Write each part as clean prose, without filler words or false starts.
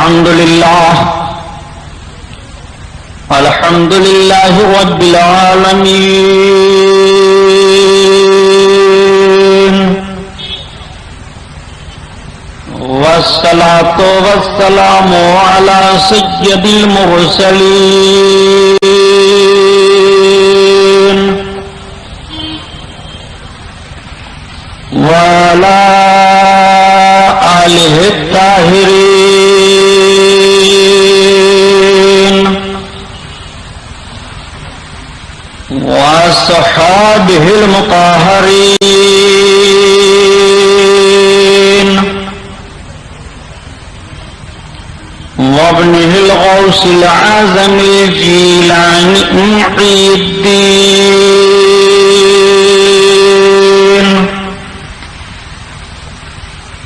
الحمد لله رب العالمين والصلاة والسلام على سيد المرسلين وعلى آله الطاهرين وأصحابه المطهرين وابنه الغوث الأعظم الجيلاني محي الدين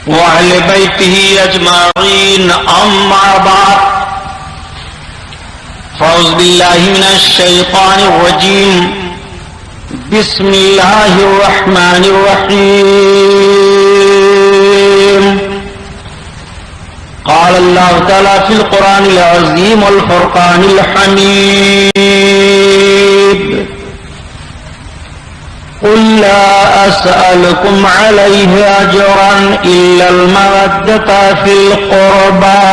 وأهل بيته أجمعين أما بعد فأعوذ بالله من الشيطان الرجيم بسم الله الرحمن الرحيم قال الله تعالى في القرآن العظيم والفرقان الحميد قل لا أسألكم عليه أجرا إلا المودة في القربى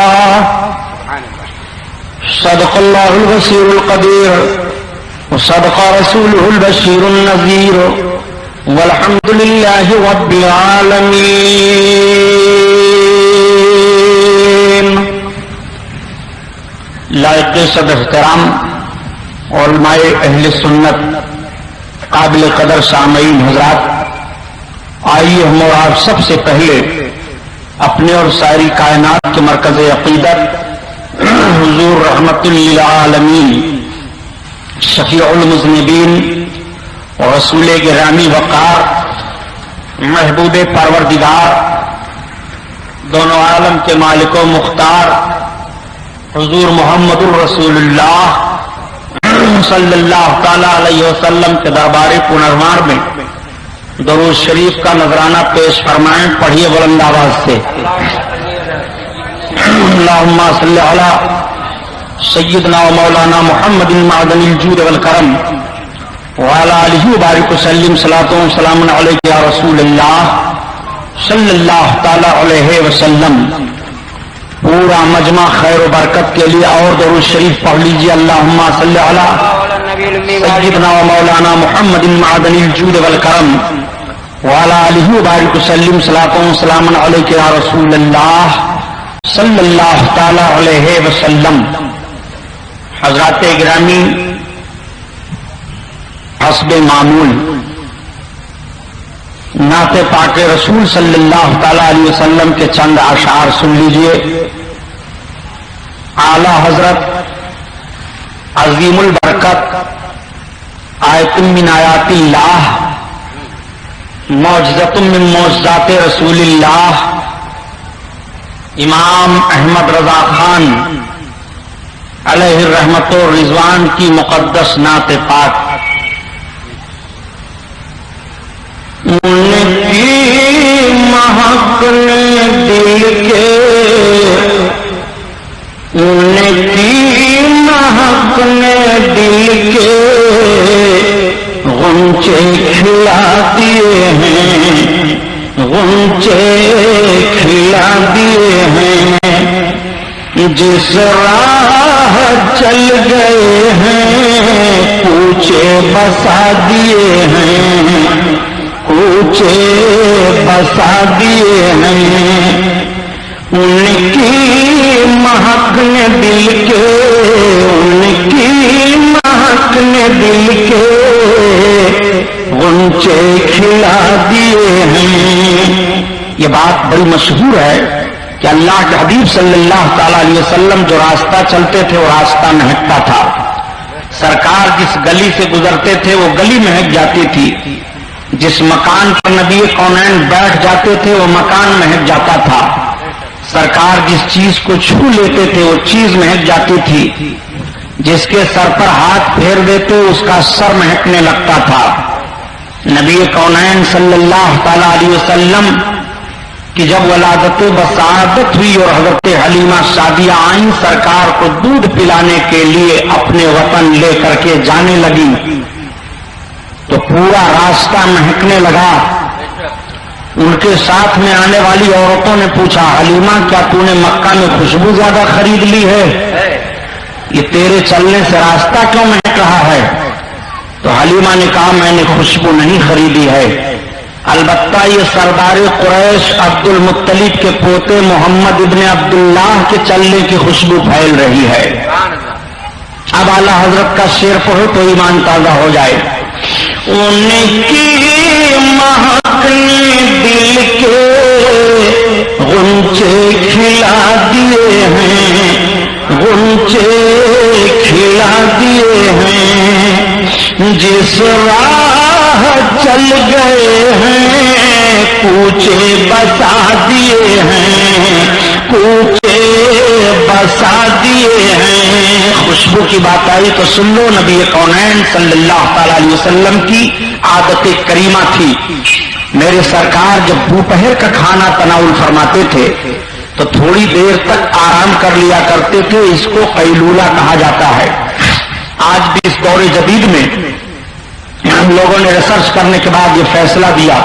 صدق الله البشير القدير وصدق رسوله البشير النذير والحمد لله رب العالمين. لائق صدر احترام علماء اہل سنت، قابل قدر سامعین حضرات، آئیے ہم اور آپ سب سے پہلے اپنے اور ساری کائنات کے مرکز عقیدت حضور رحمت للعالمین شفیع المذنبین اور رسول گرامی وقار محبوب پروردگار دونوں عالم کے مالک و مختار حضور محمد الرسول اللہ صلی اللہ تعالی علیہ وسلم کے دربار پنروار میں درود شریف کا نذرانہ پیش فرمائیں. پڑھیے بلند آواز سے. اللہم صلی علی سیدنا و مولانا محمد معدن الجود والکرم وعلی آلہ وبارک وسلم صلاۃ و سلام علیک یا رسول اللہ صلی اللہ تعالی علیہ وسلم. پورا مجمع خیر و برکت کے لیے اور درود شریف پڑھ لیجیے. اللہم صلی علی سیدنا و مولانا محمد معدن الجود والکرم وعلی آلہ وبارک وسلم صلاۃ و سلام علیک یا رسول اللہ صلی اللہ تعالی علیہ وسلم. حضرات گرامی، حسب معمول نعت پاک رسول صلی اللہ تعالی علیہ وسلم کے چند اشعار سن لیجئے. اعلی حضرت عظیم البرکت آیت من آیات اللہ معجزۃ من معجزات رسول اللہ امام احمد رضا خان علیہ الرحمت و رضوان کی مقدس نعت پاک. ان کی مہک نے دل کے، ان کی مہک نے دل کے غنچے کھلا دیے ہیں، غنچے کھلا دیے ہیں. جس راہ چل گئے ہیں کوچے بسا دیے ہیں، کوچے بسا دیے ہیں. ان کی مہک نے دل کے، ان کی مہک نے دل کے غنچے کھلا دیے ہیں. یہ بات بڑی مشہور ہے کہ اللہ کے حبیب صلی اللہ تعالی علیہ وسلم جو راستہ چلتے تھے وہ راستہ مہکتا تھا. سرکار جس گلی سے گزرتے تھے وہ گلی مہک جاتی تھی. جس مکان پر نبی کونین بیٹھ جاتے تھے وہ مکان مہک جاتا تھا. سرکار جس چیز کو چھو لیتے تھے وہ چیز مہک جاتی تھی. جس کے سر پر ہاتھ پھیر دیتے اس کا سر مہکنے لگتا تھا. نبی کونین صلی اللہ تعالی علیہ وسلم کہ جب ولادت بسعادت ہوئی اور حضرت حلیمہ سعدیہ آئیں، سرکار کو دودھ پلانے کے لیے اپنے وطن لے کر کے جانے لگی تو پورا راستہ مہکنے لگا۔ ان کے ساتھ میں آنے والی عورتوں نے پوچھا، حلیمہ کیا تو نے مکہ میں خوشبو زیادہ خرید لی ہے؟ یہ تیرے چلنے سے راستہ کیوں مہک رہا ہے؟ تو حلیمہ نے کہا میں نے خوشبو نہیں خریدی ہے، البتہ یہ سردار قریش عبد المطلب کے پوتے محمد ابن عبداللہ کے چلنے کی خوشبو پھیل رہی ہے۔ اب اعلیٰ حضرت کا شعر پڑھو تو ایمان تازہ ہو جائے۔ ان کی مہک نے دل کے غنچے کھلا دیے ہیں، غنچے کھلا دیے ہیں، جس راہ چل گئے ہیں کوچے بسا دیے ہیں، کوچے بسا دیے ہیں۔ خوشبو کی بات آئی تو سن لو، نبی کونین صلی اللہ تعالی علیہ وسلم کی عادت کریمہ تھی۔ میرے سرکار جب دوپہر کا کھانا تناول فرماتے تھے تو تھوڑی دیر تک آرام کر لیا کرتے تھے، اس کو قیلولہ کہا جاتا ہے۔ آج بھی اس دور جدید میں ہم لوگوں نے ریسرچ کرنے کے بعد یہ فیصلہ دیا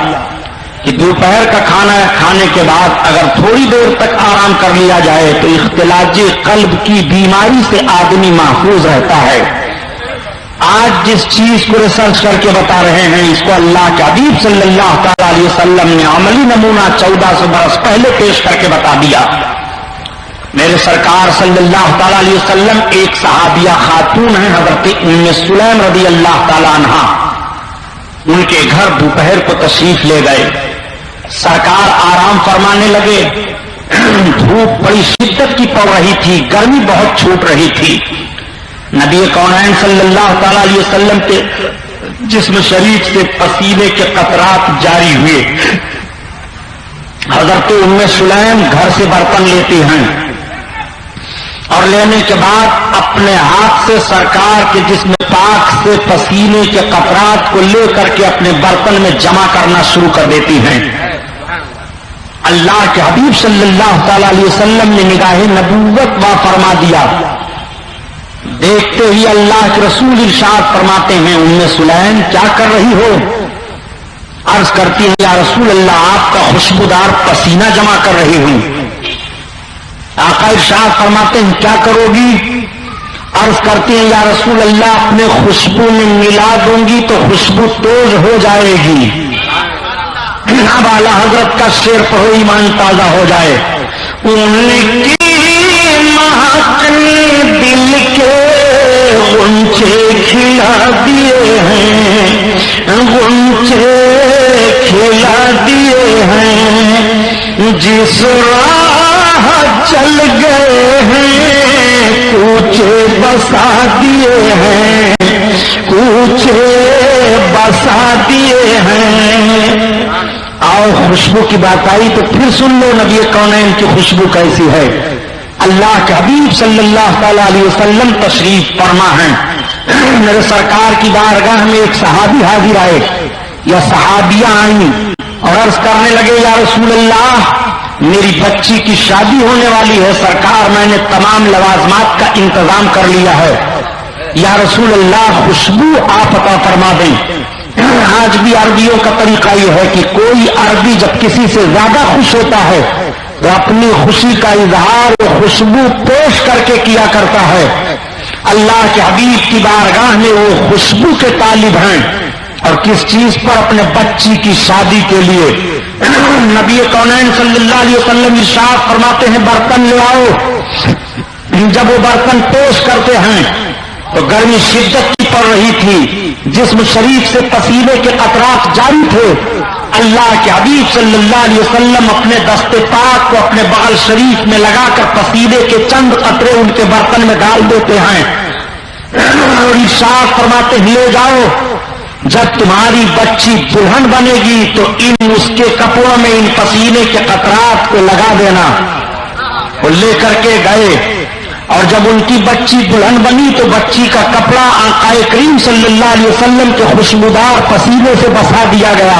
کہ دوپہر کا کھانا کھانے کے بعد اگر تھوڑی دیر تک آرام کر لیا جائے تو اختلاج قلب کی بیماری سے آدمی محفوظ رہتا ہے۔ آج جس چیز کو ریسرچ کر کے بتا رہے ہیں اس کو اللہ کے حبیب صلی اللہ تعالی علیہ وسلم نے عملی نمونہ 1400 برس پہلے پیش کر کے بتا دیا۔ میرے سرکار صلی اللہ تعالی علیہ وسلم ایک صحابیہ خاتون ہیں حضرت ام سلیم رضی اللہ تعالی عنہا، ان کے گھر دوپہر کو تشریف لے گئے، سرکار آرام فرمانے لگے۔ دھوپ بڑی شدت کی پڑ رہی تھی، گرمی بہت چھوٹ رہی تھی۔ نبی کونین صلی اللہ تعالی علیہ وسلم کے جسم شریف سے پسینے کے قطرات جاری ہوئے۔ حضرت ام سلیم گھر سے برتن لیتی ہیں اور لینے کے بعد اپنے ہاتھ سے سرکار کے جسم پاک سے پسینے کے قطرات کو لے کر کے اپنے برتن میں جمع کرنا شروع کر دیتی ہیں۔ اللہ کے حبیب صلی اللہ تعالی علیہ وسلم نے نگاہ نبوت وا فرما دیا۔ دیکھتے ہی اللہ کے رسول ارشاد فرماتے ہیں، ام سلیم کیا کر رہی ہو؟ عرض کرتی ہیں، یا رسول اللہ آپ کا خوشبودار پسینہ جمع کر رہی ہوں۔ آقا ارشاد فرماتے ہیں کیا کرو گی؟ عرض کرتے ہیں، یا رسول اللہ اپنے خوشبو میں ملا دوں گی تو خوشبو توز ہو جائے گی۔ اب اعلیٰ حضرت کا شعر پڑھو ایمان تازہ ہو جائے۔ ان کی مہک نے دل کے غنچے کھلا دیے ہیں، غنچے کھلا دیے ہیں، جس راہ چل گئے ہیں کوچے بسا دیے ہیں، کوچے بسا دیے ہیں۔ آؤ خوشبو کی بات آئی تو پھر سن لو نبی کونین کی خوشبو کیسی ہے۔ اللہ کے حبیب صلی اللہ تعالی علیہ وسلم تشریف فرما ہیں۔ میرے سرکار کی بارگاہ میں ایک صحابی حاضر آئے یا صحابیہ آئیں اور عرض کرنے لگے، یا رسول اللہ میری بچی کی شادی ہونے والی ہے، سرکار میں نے تمام لوازمات کا انتظام کر لیا ہے، یا رسول اللہ خوشبو آپ عطا فرما دیں۔ آج بھی عربیوں کا طریقہ یہ ہے کہ کوئی عربی جب کسی سے زیادہ خوش ہوتا ہے تو اپنی خوشی کا اظہار خوشبو پیش کر کے کیا کرتا ہے۔ اللہ کے حبیب کی بارگاہ میں وہ خوشبو کے طالب ہیں، اور کس چیز پر؟ اپنے بچی کی شادی کے لیے۔ نبی کونین صلی اللہ علیہ وسلم ارشاد فرماتے ہیں برتن لے آؤ۔ جب وہ برتن پیش کرتے ہیں تو گرمی شدت کی پڑ رہی تھی، جسم شریف سے پسینے کے قطرات جاری تھے۔ اللہ کے حبیب صلی اللہ علیہ وسلم اپنے دست پاک کو اپنے بغل شریف میں لگا کر پسینے کے چند قطرے ان کے برتن میں ڈال دیتے ہیں اور ارشاد فرماتے ہیں لے جاؤ، جب تمہاری بچی دلہن بنے گی تو اس کے کپڑوں میں ان پسینے کے قطرات کو لگا دینا۔ وہ لے کر کے گئے اور جب ان کی بچی دلہن بنی تو بچی کا کپڑا آقا کریم صلی اللہ علیہ وسلم کے خوشبودار پسینے سے بسا دیا گیا۔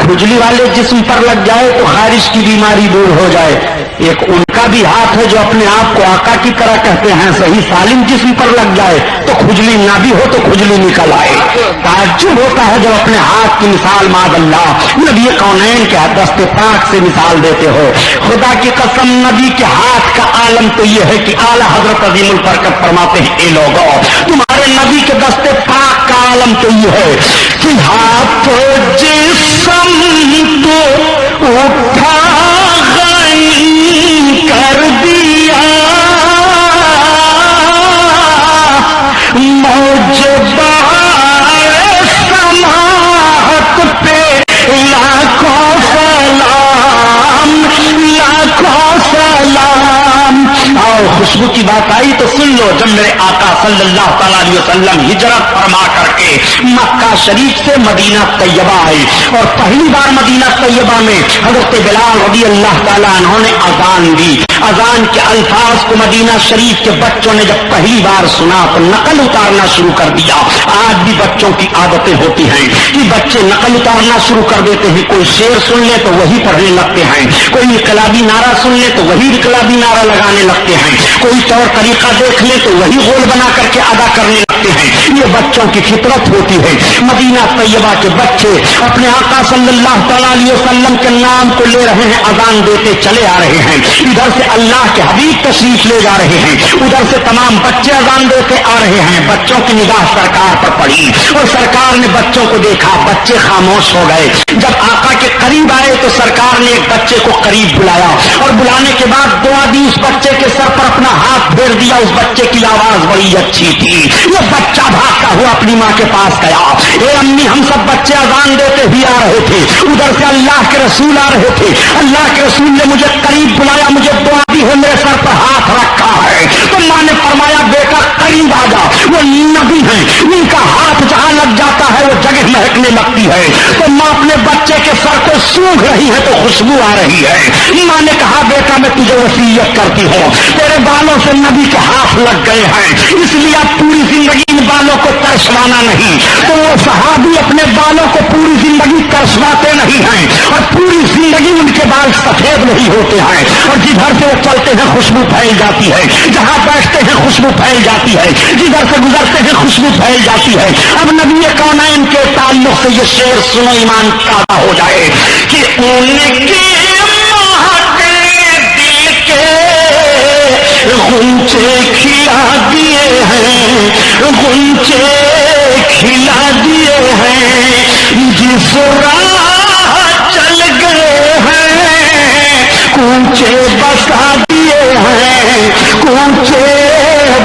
کھجلی والے جسم پر لگ جائے تو خارش کی بیماری دور ہو جائے. ایک ان کا بھی ہاتھ ہے جو اپنے آپ کو آقا کی طرح کہتے ہیں, صحیح سالم جسم پر لگ جائے تو کھجلی نہ بھی ہو تو کھجلی نکل آئے. تعجب ہوتا ہے جب اپنے ہاتھ کی مثال معاذ اللہ نبی کونین کے دست پاک سے مثال دیتے ہو. خدا کی قسم نبی کے ہاتھ کا عالم تو یہ ہے کہ اعلیٰ حضرت عظیم البرکت فرماتے ہیں, اے لوگو تمہارے نبی کے دست پاک کا عالم تو یہ ہے کہ ہاتھ جسم تو اٹھا غنی کر دیا, موج بہار سماعت پہ لاکھوں سلام, لاکھوں سلام. اور خوشبو کی بات آئی تو سن لو, جب میرے آقا صلی اللہ تعالیٰ علیہ وسلم ہجرت فرما کر کے مکہ شریف سے مدینہ طیبہ آئے اور پہلی بار مدینہ طیبہ میں حضرت بلال رضی اللہ تعالیٰ عنہ نے اذان دی. اذان کے الفاظ کو مدینہ شریف کے بچوں نے جب پہلی بار سنا تو نقل اتارنا شروع کر دیا. آج بھی بچوں کی عادتیں ہوتی ہیں کہ بچے نقل اتارنا شروع کر دیتے ہیں. کوئی شعر سن لے تو وہی پڑھنے لگتے ہیں, کوئی انقلابی نعرہ سن لے تو وہی انقلابی نعرہ لگانے لگتے ہیں, کوئی طور طریقہ دیکھ لے تو وہی غول بنا کر کے ادا کرنے لگتے ہیں. یہ بچوں کی فطرت ہوتی ہے. مدینہ طیبہ کے بچے اپنے آقا صلی اللہ تعالیٰ علیہ وسلم کے نام کو لے رہے ہیں, اذان دیتے چلے آ رہے ہیں. ادھر سے اللہ کے حبیب تشریف لے جا رہے ہیں, ادھر سے تمام بچے اذان دیتے آ رہے ہیں. بچوں کی نگاہ سرکار پر پڑی اور سرکار نے بچوں کو دیکھا, بچے خاموش ہو گئے. جب آقا کے قریب آئے تو سرکار نے ایک بچے کو قریب بلایا اور بلانے کے بعد دعا دی, اس بچے کے سر پر اپنا ہاتھ پھیر دیا. اس بچے کی آواز بڑی اچھی تھی. یہ بچہ بھاگتا ہوا اپنی ماں کے پاس گیا, اے امی ہم سب بچے اذان دیتے ہی آ رہے تھے, ادھر سے اللہ کے رسول آ رہے تھے, اللہ کے رسول نے مجھے قریب بلایا, مجھے دعا دی ہے, میرے سر پر ہاتھ رکھا ہے. تو ماں نے فرمایا بیٹا قریب آ جا, وہ نبی ہیں, ان کا ہاتھ جہاں لگ جاتا ہے وہ جگہ مہکنے لگتی ہے. تو ماں اپنے بچے کے سر کو سونگھ رہی ہے تو خوشبو آ رہی ہے. ماں نے کہا بیٹا میں تجھے وصیت کرتی ہوں, تیرے بالوں سے نبی کے ہاتھ لگ گئے ہیں, اس لیے اب پوری زندگی ان بالوں کو ترشوانا نہیں. تو وہ صحابی اپنے بالوں کو پوری زندگی ترشواتے نہیں ہیں اور پوری زندگی ان کے بال سفید نہیں ہوتے ہیں, اور جدھر سے وہ چلتے ہیں خوشبو پھیل جاتی ہے, جہاں بیٹھتے ہیں خوشبو پھیل جاتی ہے, جدھر سے گزرتے ہیں خوشبو پھیل جاتی ہے. اب نبی کونین کے تعلق سے یہ شعر سنو, ایمان تازہ ہو جائے کہ ان کے غنچے کھلا دیے ہیں, غنچے کھلا دیے ہیں, جس راہ چل گئے ہیں کوچے بسا دیے ہیں, کوچے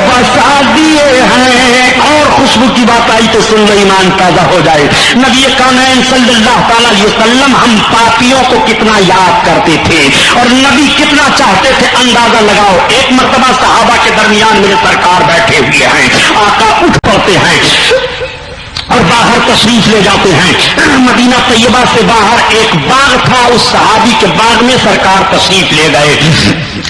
بسا دیے ہیں. اور خوشبو کی بات آئی تو سن لو, ایمان تازہ ہو جائے. نبی کونین صلی اللہ تعالیٰ علیہ وسلم ہم پاپیوں کو کتنا یاد کرتے تھے اور نبی کتنا چاہتے تھے, اندازہ لگاؤ. ایک مرتبہ صحابہ کے درمیان میرے سرکار بیٹھے ہوئے ہیں, آقا اٹھ پڑتے ہیں اور باہر تشریف لے جاتے ہیں. مدینہ طیبہ سے باہر ایک باغ تھا, اس صحابی کے باغ میں سرکار تشریف لے گئے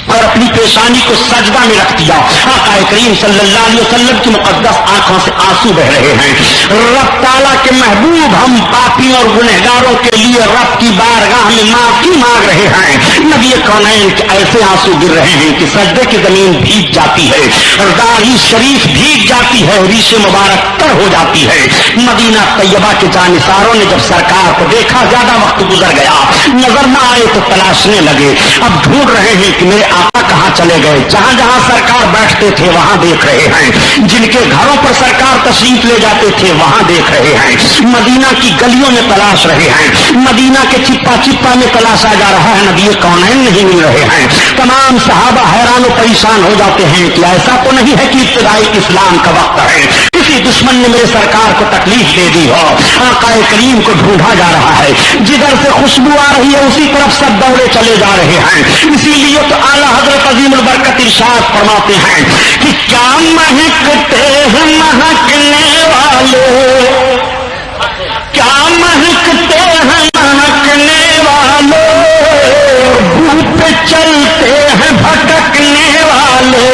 اور اپنی پیشانی کو سجدہ میں رکھ دیا. آقا کریم صلی اللہ علیہ وسلم کی مقدس آنکھوں سے آنسو بہ رہے ہیں. رب تعالیٰ کے محبوب ہم پاپیوں اور گنہگاروں کے لیے رب کی بارگاہ میں معافی مانگ رہے ہیں. نبی کونین کے ایسے آنسو گر رہے ہیں کہ سجدے کی زمین بھیگ جاتی ہے, داڑھی شریف بھیگ جاتی ہے, ریش مبارک تر ہو جاتی ہے. مدینہ طیبہ کے جانثاروں نے جب سرکار کو دیکھا, زیادہ وقت گزر گیا, نظر نہ آئے تو تلاشنے لگے. اب ڈھونڈ رہے ہیں کہ میرے آقا کہاں چلے گئے. جہاں جہاں سرکار بیٹھتے تھے وہاں دیکھ رہے ہیں, جن کے گھروں پر سرکار تشریف لے جاتے تھے وہاں دیکھ رہے ہیں, مدینہ کی گلیوں میں تلاش رہے ہیں, مدینہ کے چپا چپا میں تلاشا جا رہا ہے, نبی کونین نہیں مل رہے ہیں. تمام صحابہ حیران و پریشان ہو جاتے ہیں کہ ایسا تو نہیں ہے کہ ابتدائی اسلام کا وقت ہے, کسی دشمن نے میرے سرکار کو تکلیف دے دی ہو. آقا کریم کو ڈھونڈا جا رہا ہے, جدھر سے خوشبو آ رہی ہے اسی طرف سب دوڑے چلے جا رہے ہیں. اسی لیے تو اعلیٰ حضرت عظیم البرکت ارشاد فرماتے ہیں کہ کیا مہکتے ہیں مہکنے والے, کیا مہکتے ہیں مہکنے والے, بھوت چلتے ہیں بھٹکنے والے,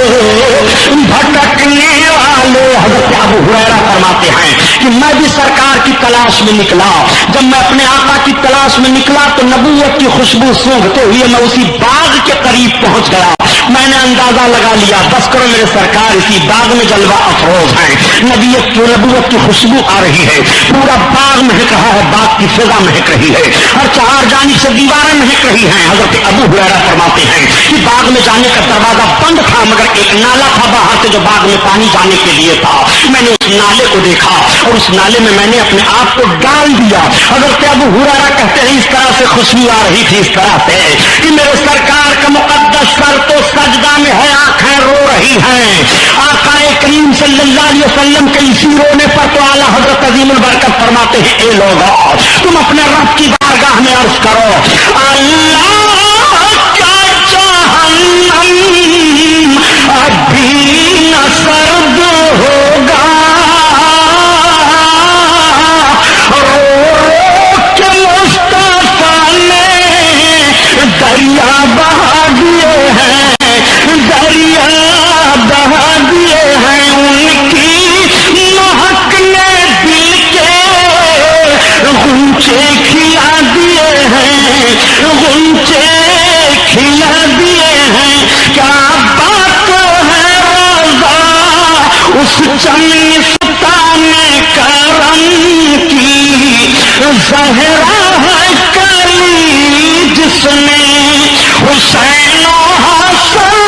بھٹکنے والے. حضرت ابو ہریرہ فرماتے ہیں کہ میں بھی سرکار کی تلاش میں نکلا. جب میں اپنے آقا کی تلاش میں نکلا تو نبوت کی خوشبو سونگھتے ہوئے میں اسی باغ کے قریب پہنچ گیا. میں نے اندازہ لگا لیا بس کرو میرے سرکار اسی باغ میں جلوہ افروز ہیں, نبوت کی خوشبو آ رہی ہے, پورا باغ مہک رہا ہے, باغ کی فضا مہک رہی ہے, ہر چہار جانب سے دیواریں مہک رہی ہیں. حضرت ابو ہریرہ فرماتے ہیں کہ باغ میں جانے کا دروازہ بند تھا مگر ایک نالا تھا باہر سے جو باغ میں پانی جانے کے لیے تھا. میں نے اس نالے کو دیکھا اور اس نالے میں نے اپنے آپ کو ڈال دیا. حضرت ابو ہریرہ کہتے ہیں اس طرح سے خوشبو آ رہی تھی, اس طرح سے کہ میرے سرکار کا مقدس سر تو سجدہ میں ہے, آنکھیں رو رہی ہیں. آقا کریم صلی اللہ علیہ وسلم کے اسی رونے پر تو اعلیٰ حضرت عظیم البرکت فرماتے ہیں اے لوگو تم اپنے رب کی بارگاہ میں عرض کرو اللہ کا جہنم ابھی نہ سرد ہوگا, دریا بہا دیے ہیں, دریا بہا دیے ہیں, ان کی مہک نے دل کے غنچے کھلا دیے ہیں, غنچے کھلا دیے ہیں. کیا بات ہے روزہ اس چمنستان کرم کی, زہرا ہے کلی جس نے حسین و حسن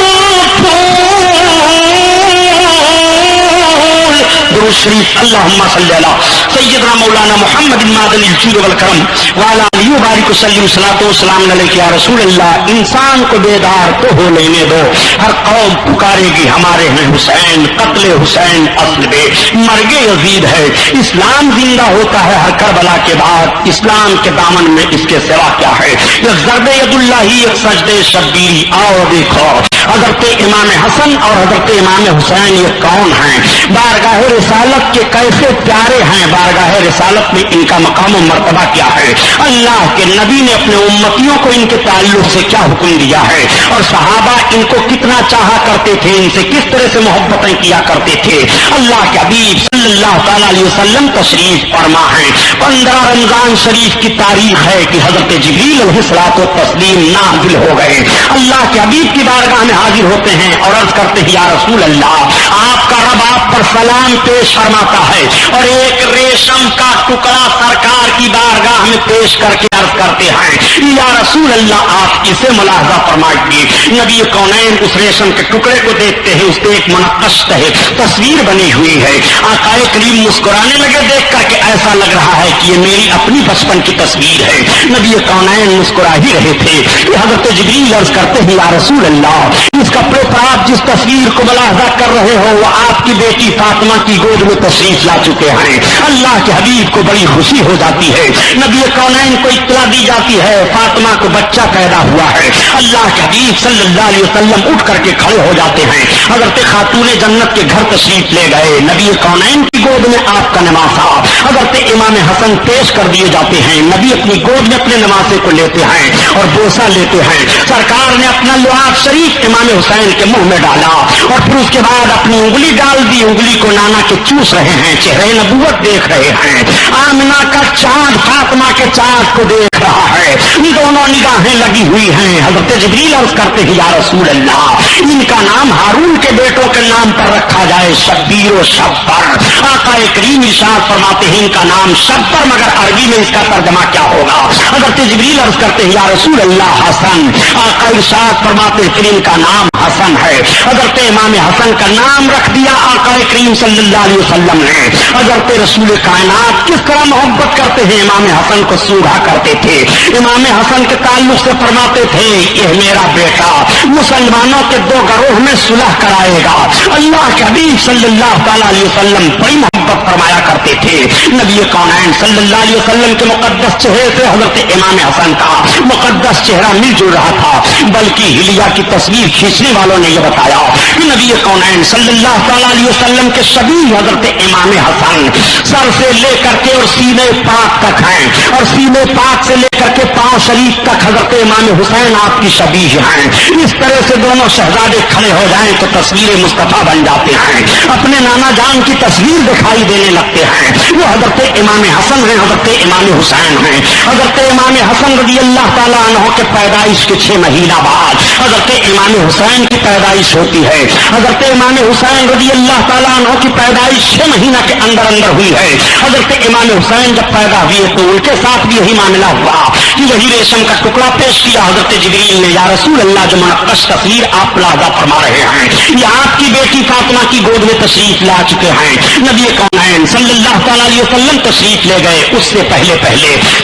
درود شریف. اللہم صلی اللہ سیدنا مولانا محمد المادن الجود والکرم وعلی آلہ وبارک وسلم. صلاۃ و سلام علیک یا رسول اللہ. انسان کو بیدار تو ہو لینے دو, ہر قوم پکارے گی ہمارے ہیں حسین, قتل حسین اصل بے مرگ یزید ہے. اسلام زندہ ہوتا ہے ہر کربلا کے بعد, اسلام کے دامن میں اس کے سوا کیا ہے. یہ ضرب ید اللہ ہی ایک سجدے شبیری. آؤ دیکھو حضرت امام حسن اور حضرت امام حسین یہ کون ہیں, بارگاہ رسالت کے کیسے پیارے ہیں, بارگاہ رسالت میں ان کا مقام و مرتبہ کیا ہے, اللہ کے نبی نے اپنے امتیوں کو ان کے تعلق سے کیا حکم دیا ہے, اور صحابہ ان کو کتنا چاہا کرتے تھے, ان سے کس طرح سے محبتیں کیا کرتے تھے. اللہ کے حبیب صلی اللہ تعالی علیہ وسلم تشریف فرما ہے. 15 رمضان شریف کی تاریخ ہے کہ حضرت جبریل علیہ الصلوۃ والتسلیم نازل ہو گئے, اللہ کے حبیب کی بارگاہ میں حاضر ہوتے ہیں اور عرض کرتے ہیں یا رسول اللہ آپ کا رب آپ پر سلام پیش فرماتا ہے, اور ایک ریشم کا ٹکڑا سرکار کی بارگاہ میں پیش کر کے عرض کرتے ہیں یا رسول اللہ آپ اسے ملاحظہ فرمائیے. نبی کونین اس ریشم کے ٹکڑے کو دیکھتے ہیں, اس پہ ایک منقش ہے, تصویر بنی ہوئی ہے. آقا کریم مسکرانے لگے دیکھ کر کے ایسا لگ رہا ہے کہ یہ میری اپنی بچپن کی تصویر ہے. نبی کونین مسکرا ہی رہے تھے کہ حضرت جبریل عرض کرتے ہیں یا رسول اللہ اس کپڑے پر آپ جس تصویر کو ملاحظہ کر رہے ہو وہ آپ کی بیٹی فاطمہ کی گود میں تشریف لا چکے ہیں. اللہ کے حبیب کو بڑی خوشی ہو جاتی ہے. نبی کونین کو اطلاع دی جاتی ہے فاطمہ کو بچہ پیدا ہوا ہے. اللہ کے حبیب صلی اللہ علیہ وسلم اٹھ کر کے کھڑے ہو جاتے ہیں, حضرت خاتون جنت کے گھر تشریف لے گئے. نبی کونین کی گود میں آپ کا نواسا حضرت امام حسن پیش کر دیے جاتے ہیں. نبی اپنی گود میں اپنے نواسے کو لیتے ہیں اور بوسہ لیتے ہیں. سرکار نے اپنا لعاب شریف امام حسین کے منہ میں ڈالا اور پھر اس کے بعد اپنی انگلی ڈال دی, انگلی کو نانا کے چوس رہے ہیں, چہرے نبوت دیکھ رہے ہیں. آمنہ کا چاند فاطمہ کے چاند کو دیکھ رہا ہے, دونوں نگاہیں لگی ہوئی ہیں. حضرت جبریل عرض کرتے ہیں یا رسول اللہ ان کا نام ہارون کے بیٹوں کے نام پر رکھا جائے, شبیر و شبر. آقا کریم ارشاد فرماتے ہیں ان کا نام شبر, مگر عربی میں اس کا ترجمہ کیا ہوگا. حضرت جبریل عرض کرتے ہیں یا رسول اللہ حسن. آقا ارشاد فرماتے ہیں ان کا نام حسن ہے. حضرت امام حسن کا نام رکھ دیا آقا کریم صلی اللہ علیہ وسلم نے. حضرت رسول کائنات کس طرح محبت کرتے ہیں, امام حسن کو سوگا کرتے تھے. امام حسن کے تعلق سے فرماتے تھے یہ میرا بیٹا مسلمانوں کے 2 گروہ میں صلح کرائے گا. اللہ کے حبیب صلی اللہ تعالی علیہ وسلم بڑی محبت فرمایا کرتے تھے. نبی کونین صلی اللہ علیہ وسلم کے مقدس چہرے سے حضرت امام حسن کا مقدس چہرہ مل جل رہا تھا, بلکہ ہلیہ کی تصویر کھینچنے والوں نے یہ بتایا کہ نبی کونین صلی اللہ تعالی علیہ وسلم کے شبیہ حضرت امام حسن سر سے لے کر کے اور سینے پاک تک ہیں, اور سینے پاک سے لے کر کے پاؤں شریف تک حضرت امام حسین آپ کی شبیہ ہیں. اس طرح سے دونوں شہزادے کھڑے ہو جائیں تو تصویر مصطفیٰ بن جاتے ہیں. اپنے نانا جان کی تصویر دکھائی دکھائی دینے لگتے ہیں وہ حضرت امام حسن ہیں، حضرت امام حسین ہیں۔ حضرت امام حسن رضی اللہ تعالیٰ عنہ کے پیدائش کے 6 مہینہ بعد حضرت امام حسین کی پیدائش ہوتی ہے۔ حضرت امام حسین رضی اللہ تعالیٰ عنہ کی پیدائش 6 مہینہ کے اندر ہوئی ہے۔ حضرت امام حسین جب پیدا ہوئے تو ان کے ساتھ بھی یہی معاملہ ہوا کہ وہی ریشم کا ٹکڑا پیش کیا حضرت جبریل نے، یا رسول اللہ جو منقش تصویر آپ ملاحظہ فرما رہے ہیں یہ آپ کی بیٹی فاطمہ کی گود میں تشریف لا چکے ہیں۔ نبی کونین صلی اللہ تعالیٰ علیہ وسلم تشریف لے گئے، اس سے پہلے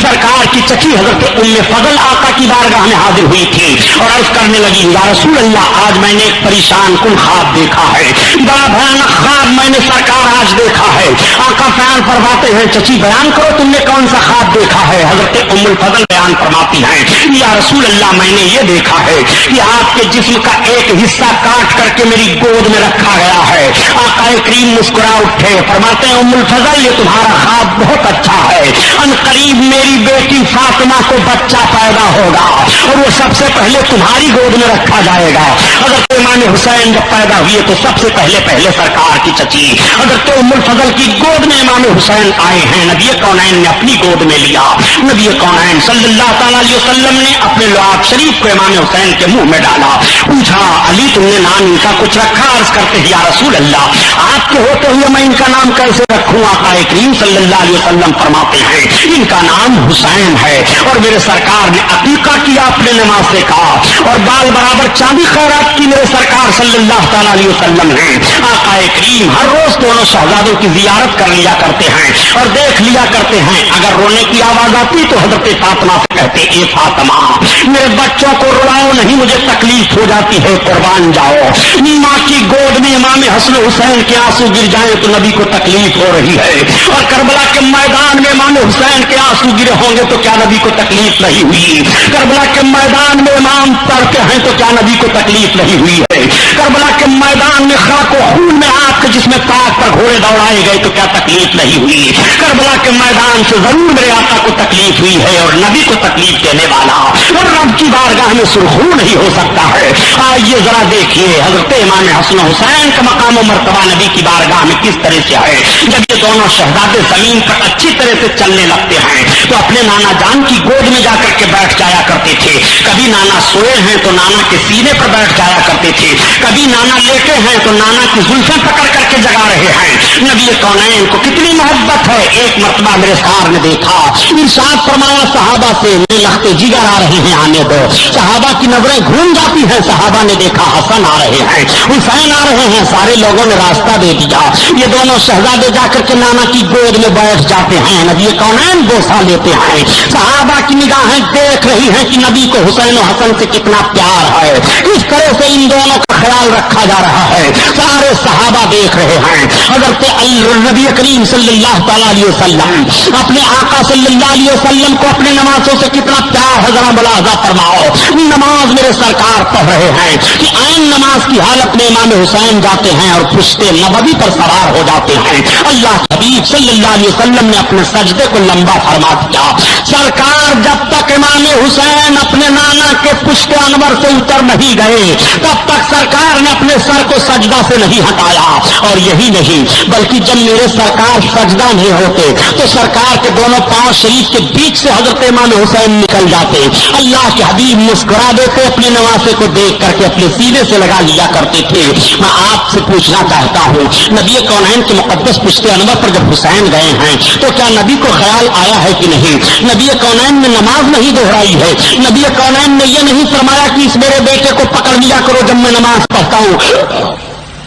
سرکار کی چچی حضرت ام فضل آقا کی بارگاہ میں حاضر ہوئی تھی اور عرض کرنے لگی، یا رسول اللہ آج میں نے ایک پریشان کن خواب دیکھا ہے، بڑا بھیانک خواب میں نے سرکار آج دیکھا ہے۔ آقا بیان فرماتے ہیں، چچی بیان کرو تم نے کون سا خواب دیکھا ہے؟ حضرت ام الفضل بیان فرماتی ہیں، یا رسول اللہ میں نے یہ دیکھا ہے کہ آپ کے جسم کا ایک حصہ کاٹ کر کے میری گود میں رکھا گیا ہے۔ آقا کریم مسکرا اٹھے، فرماتے ہیں ام الفضل یہ تمہارا خواب بہت اچھا ہے، ان قریب میری بیٹی فاطمہ کو بچہ پیدا ہوگا اور وہ سب سے پہلے تمہاری گود میں رکھا جائے گا۔ حضرت امام حسین جب پیدا ہوئے تو سب سے پہلے سرکار کی چچی حضرت ام الفضل کی گود میں امام حسین آئے ہیں۔ نبی کونین نے اپنی گود میں لیا، نبی کونین صلی اللہ تعالیٰ علیہ وسلم نے اپنے لعاب شریف کو امام حسین کے منہ میں ڈالا، پوچھا علی تم نے نام ان کا کچھ رکھا؟ عرض کرتے ہیں، یا رسول اللہ آپ کے ہوتے ہوئے میں ان کا نام کیسے رکھوں؟ آقا کریم صلی اللہ علیہ وسلم فرماتے ہیں ان کا نام حسین ہے اور میرے سرکار نے عقیقہ کیا اپنے نماز سے کہا اور بال برابر چاندی خیرات کی میرے سرکار صلی اللہ تعالیٰ علیہ وسلم نے۔ آقا کریم ہر روز دونوں شہزادوں کی زیارت کر لیا کرتے ہیں اور دیکھ لیا کرتے ہیں، اگر رونے کی آواز آتی تو حضرت فاطمہ سے کہتے اے فاطمہ میرے بچوں کو رلاؤ نہیں، مجھے تکلیف ہو جاتی ہے، قربان جاؤ۔ ماں کی گود میں امام حسن حسین کے آنسو گر جائیں تو نبی کو تکلیف ہو رہی ہے، اور کربلا کے میدان میں امام حسین کے آنسو گرے ہوں گے تو کیا نبی کو تکلیف نہیں ہوئی؟ کربلا کے میدان میں امام پڑھتے ہیں تو کیا نبی کو تکلیف نہیں ہوئی ہے؟ کربلا کے میدان میں خاک و خون میں آپ کے جس میں پاک پر گھوڑے دوڑائے گئے تو کیا تکلیف نہیں ہوئی؟ کربلا کے میدان سے ضرور میرے آقا کو تکلیف ہوئی ہے، اور نبی کو تکلیف دینے والا اور رب کی بارگاہ میں سرخرو نہیں ہو سکتا ہے۔ آئیے ذرا دیکھیے حضرت امام حسن حسین کا مقام و مرتبہ نبی کی بارگاہ میں کس طرح سے ہے۔ جب یہ دونوں شہزادے زمین پر اچھی طرح سے چلنے لگتے ہیں تو اپنے نانا جان کی گود میں جا کر کے بیٹھ جایا کرتے تھے، کبھی نانا سوئے ہیں تو نانا کے سینے پر بیٹھ جایا کرتے تھے، کبھی نانا لیٹے ہیں تو نانا کی زلفیں پکڑ کر کے جگا رہے ہیں۔ نبی کونین کو کتنی محبت ہے۔ ایک مرتبہ میرے سار نے دیکھا، ارشاد فرمایا صحابہ سے لختے جگر آ رہے ہیں آنے دو۔ صحابہ کی نظریں گھوم جاتی ہیں، صحابہ نے دیکھا حسن آ رہے ہیں، حسین آ رہے ہیں، سارے لوگوں نے راستہ دے دیا۔ یہ دونوں شہزادے جا کر کے نانا کی گود میں بیٹھ جاتے ہیں، نبی کونین بوسہ لیتے ہیں۔ صحابہ کی نگاہیں دیکھ رہی ہیں کہ نبی کو حسین و حسن سے کتنا پیار ہے، کس طرح سے ان دونوں کا خیال رکھا جا رہا ہے، سارے صحابہ دیکھ رہے ہیں۔ حضرت نبی کریم صلی اللہ تعالیٰ علیہ وسلم اپنے آقا صلی اللہ علیہ وسلم کو اپنے نمازوں سے کتنا پیار ہے، ذرا ملاحظہ فرماؤ۔ نماز میرے سرکار پڑھ رہے ہیں کہ عین نماز کی حالت میں امام حسین جاتے ہیں اور پشت نبوی پر سوار ہو جاتے ہیں۔ اللہ کے حبیب صلی اللہ علیہ وسلم نے اپنے سجدے کو لمبا فرما دیا۔ سرکار جب تک امام حسین اپنے نانا کے پشت انور سے اتر نہیں گئے تب تک سرکار نے اپنے سر کو سجدہ سے نہیں ہٹایا، اور یہی نہیں بلکہ جب میرے سرکار سجدہ نہیں ہوتے تو سرکار کے دونوں پاؤں شریف کے بیچ سے حضرت امام حسین نکل جاتے۔ اللہ کے حبیب مسکرا دیتے، اپنے نواسے کو دیکھ کر کے اپنے سینے سے لگا لیا کرتے تھے۔ میں آپ سے پوچھنا چاہتا ہوں، نبی کونین کے مقدس پشت انور پر جب حسین گئے ہیں تو کیا نبی کو خیال آیا ہے کہ نہیں؟ نبی کونین نے نماز نہیں دہرائی ہے، نبی کونین نے یہ نہیں فرمایا کہ اس میرے بیٹے کو پکڑ لیا کرو جب میں نماز پڑھتا ہوں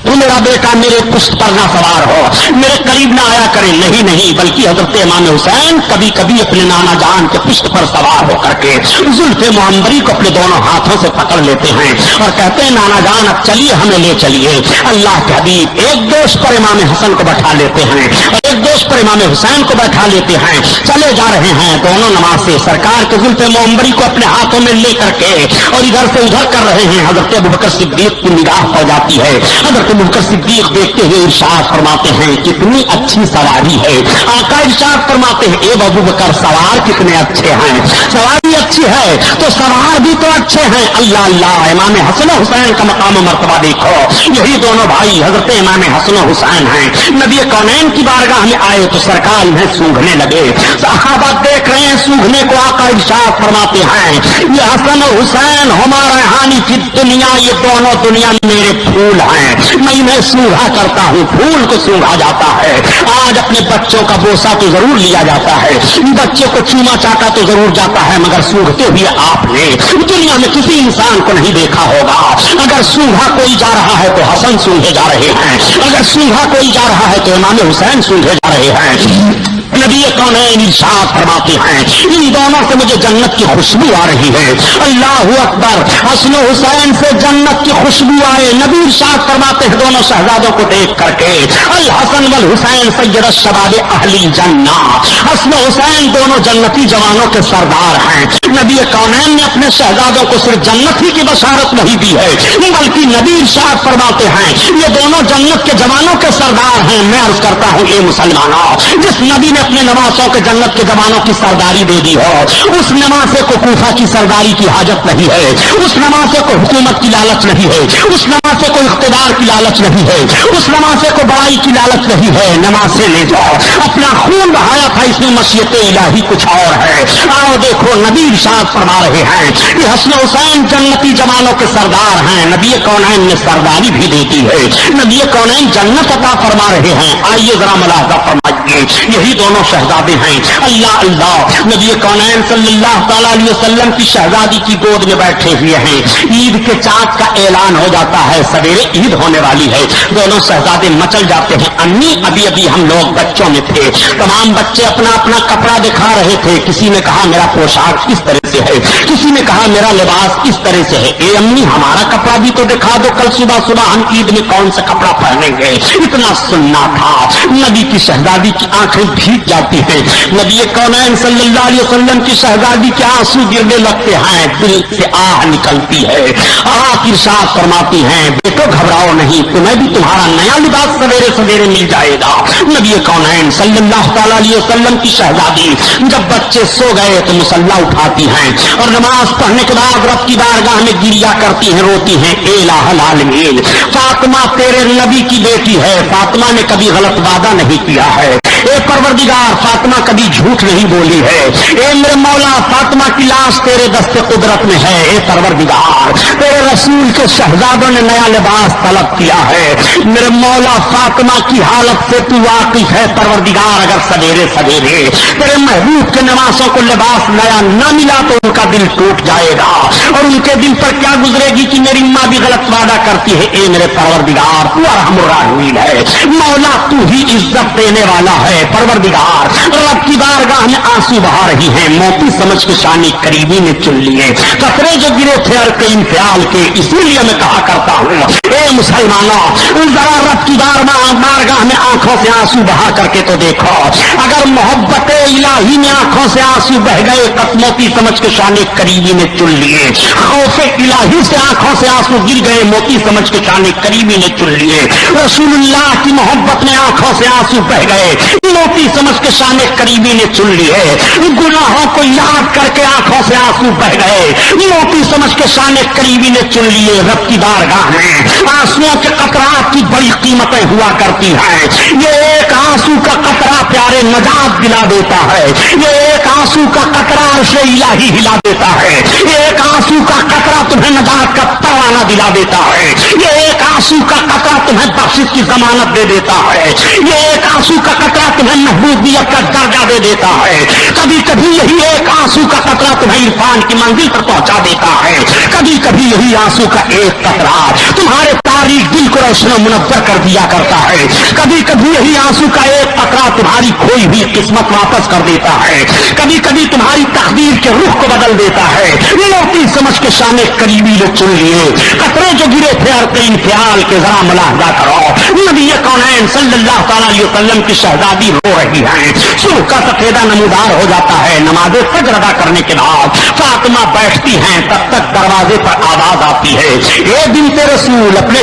تو میرا بیٹا میرے پشت پر نہ سوار ہو، میرے قریب نہ آیا کرے، نہیں بلکہ حضرت امام حسین کبھی کبھی اپنے نانا جان کے پشت پر سوار ہو کر کے زلف معمبری کو اپنے دونوں ہاتھوں سے پکڑ لیتے ہیں اور کہتے ہیں نانا جان اب چلیے ہمیں لے چلیے۔ اللہ کے حبیب ایک دوست پر امام حسن کو بیٹھا لیتے ہیں اور ایک دوست پر امام حسین کو بیٹھا لیتے ہیں، چلے جا رہے ہیں دونوں نماز سے، سرکار کے زلف معمبری کو اپنے ہاتھوں میں لے کر کے اور ادھر سے ادھر کر رہے ہیں۔ حضرت ابوبکر صدیق کی نگاہ ہو جاتی ہے، حضرت ابوبکر صدیق دیکھتے ہوئے ارشاد فرماتے ہیں کتنی اچھی سواری ہے۔ آقا ارشاد فرماتے ہیں اے ابوبکر سوار کتنے اچھے ہیں، سواری بھی اچھی ہے تو سوار بھی تو اچھے ہیں. اللہ اللہ, امام حسن و حسین کا مقام و مرتبہ دیکھو. یہی دونوں بھائی حضرت امام حسن و حسین ہیں. نبی کونین کی بارگاہ میں آئے تو سرکار انہیں سونگھنے لگے. صحابہ دیکھ رہے ہیں سونگھنے کو. آقا ارشاد فرماتے ہیں یہ حسن و حسین ہمارا ریحانی فی دنیا, یہ دونوں دنیا میرے پھول ہیں. میں انہیں سونگھا کرتا ہوں. پھول کو سونگھا جاتا ہے. آج اپنے بچوں کا بوسہ تو ضرور لیا جاتا ہے, بچے کو چوما چاٹا تو ضرور جاتا ہے, مگر سونگھتے ہوئے آپ نے دنیا میں کسی انسان کو نہیں دیکھا ہوگا. اگر سونگھا کوئی جا رہا ہے تو حسن سونگھے جا رہے ہیں, اگر سونگھا کوئی جا رہا ہے تو امام حسین سونگھے جا رہے ہیں. نبی کونین ارشاد فرماتے ہیں ان دونوں سے مجھے جنت کی خوشبو آ رہی ہے. اللہ اکبر, حسن و حسین سے جنت کی خوشبو آئے. نبی ارشاد فرماتے ہیں دونوں شہزادوں کو دیکھ کر کے الحسن والحسین سید الشباب اہل جنہ, حسن و حسین دونوں جنتی جوانوں کے سردار ہیں. نبی کونین نے اپنے شہزادوں کو صرف جنت ہی کی بشارت نہیں دی ہے, بلکہ نبی ارشاد فرماتے ہیں یہ دونوں جنت کے جوانوں کے سردار ہیں. میں عرض کرتا ہوں اے مسلمانوں, جس نبی نے اپنے نواسوں کے جنت کے جوانوں کی سرداری دے دی ہو, اس نواسے کو کوفہ کی سرداری کی حاجت نہیں ہے, اس نواسے کو حکومت کی لالچ نہیں ہے, اس نواسے کو اقتدار کی لالچ نہیں ہے, اس نواسے کو بڑائی کی لالچ نہیں ہے. نواسے لے جاؤ, اپنا خون بہایا تھا, اس میں مشیت الہی کچھ اور ہے. آؤ دیکھو نبی ارشاد فرما رہے ہیں کہ حسن حسین جنتی جوانوں کے سردار ہیں. نبی کونین نے سرداری بھی دیتی ہے, نبی کونین جنت عطا فرما رہے ہیں. آئیے ذرا ملاحظہ فرمائیے, یہی دونوں شہزادے ہیں. اللہ اللہ, نبی کونین صلی اللہ تعالی علیہ وسلم کی شہزادی کی گود میں بیٹھے ہوئے ہیں. عید کے چاند کا اعلان ہو جاتا ہے, سویرے عید ہونے والی ہے. دونوں شہزادے مچل جاتے ہیں. امی ابھی ابھی ہم لوگ بچوں میں تھے, تمام بچے اپنا اپنا کپڑا دکھا رہے تھے. کسی نے کہا میرا پوشاک کس طرح سے ہے, کسی نے کہا میرا لباس کس طرح سے ہے. اے امی ہمارا کپڑا بھی تو دکھا دو, کل صبح صبح ہم عید میں کون سا کپڑا پہنیں گے. اتنا سننا تھا. نبی کی شہزادی کی آنکھیں بھیگ جاتی ہیں. نبی کونین صلی اللہ علیہ وسلم کی شہزادی کے آنسو گرنے لگتے ہیں, دل سے آہ نکلتی ہے. آقا ارشاد فرماتی ہیں بیٹو گھبراؤ نہیں, تمہیں بھی تمہارا نیا لباس سویرے سویرے مل جائے گا. نبی کونین صلی اللہ تعالی علیہ وسلم کی شہزادی جب بچے سو گئے تو مصلی اٹھاتی ہیں اور نماز پڑھنے کے بعد رب کی بارگاہ میں گریا کرتی ہیں, روتی ہیں. اے الہ العالمین, فاطمہ تیرے نبی کی بیٹی ہے, فاطمہ نے کبھی غلط وعدہ نہیں کیا ہے. اے پروردگار, فاطمہ کبھی جھوٹ نہیں بولی ہے. اے میرے مولا, فاطمہ کی لاش تیرے دست قدرت میں ہے. اے پروردگار, تیرے رسول کے شہزادوں نے نیا لباس طلب کیا ہے. میرے مولا, فاطمہ کی حالت سے تو واقف ہے. پروردگار, اگر سویرے سویرے تیرے محبوب کے نواسوں کو لباس نیا نہ ملا تو ان کا دل ٹوٹ جائے گا, اور ان کے دل پر کیا گزرے گی کہ میری ماں بھی غلط وعدہ کرتی ہے. اے میرے پروردگار, تو ارحم الراحمین ہے. مولا, تو ہی عزت دینے والا ہے. پروردگار, رب کی بارگاہ میں آنسو بہا رہی ہیں. موتی سمجھ کے شان قریبی نے چن لیے, قطرے جو گرے تھے اور کئی انفعال کے. اسی لیے میں کہا کرتا ہوں اے مسلمانوں, ذرا رب کی بارگاہ میں آنکھوں سے آنسو بہا کر کے تو دیکھو. اگر محبت الہی میں آنکھوں سے آنسو بہ گئے, موتی سمجھ کے شان قریبی نے چن لیے. خوف الہی سے آنکھوں سے آنسو گر گئے, موتی سمجھ کے شان قریبی نے چن لیے. رسول اللہ کی محبت میں آنکھوں سے آنسو بہ گئے, موتی سمجھ کے شان قریبی نے چن لیے. گناہوں کو یاد کر کے آنکھوں سے آنسو بہ گئے, موتی سمجھ کے شان قریبی نے چن لیے. رب کی بارگاہ میں آنسوؤں کے قطرات کی بڑی قیمتیں ہوا کرتی ہیں. یہ ایک آنسو کا قطرہ پیارے نجات دلا دیتا ہے. یہ ایک آنسو کا قطرہ عرش الہی ہلا دیتا ہے. یہ ایک آنسو کا قطرہ تمہیں نجات کا پروانہ دلا دیتا ہے. یہ ایک آنسو کا قطرہ تمہیں بخشش کی ضمانت دے دیتا ہے. یہ ایک آنسو کا قطرہ تمہیں محبوبیت کا درجہ دے دیتا ہے. کبھی کبھی یہی ایک آنسو کا قطرہ تمہیں عرفان کی منزل پر پہنچا دیتا ہے. کبھی کبھی یہی آنسو کا ایک قطرہ تمہارے تاریخ دل کو روشن و منور کر دیا کرتا ہے. کبھی کبھی یہی آنسو کا ایک قطرہ تمہاری کھوئی ہوئی قسمت واپس کر دیتا ہے. کبھی کبھی تمہاری تقدیر کے رخ کو بدل دیتا ہے. موتی سمجھ کے شان قریبی نے چن لیے. قطرے جو گرے تھے اور کئی انفعال کے, ذرا ملاحظہ کرو. نبی کونین صلی اللہ تعالی علیہ وسلم کی شہزادی رو رہی ہیں. صبح کا سفیدہ نمودار ہو جاتا ہے. نماز فجر ادا کرنے کے بعد فاطمہ بیٹھتی ہیں, تب تک دروازے پر آواز آتی ہے, اے بنت رسول, اپنے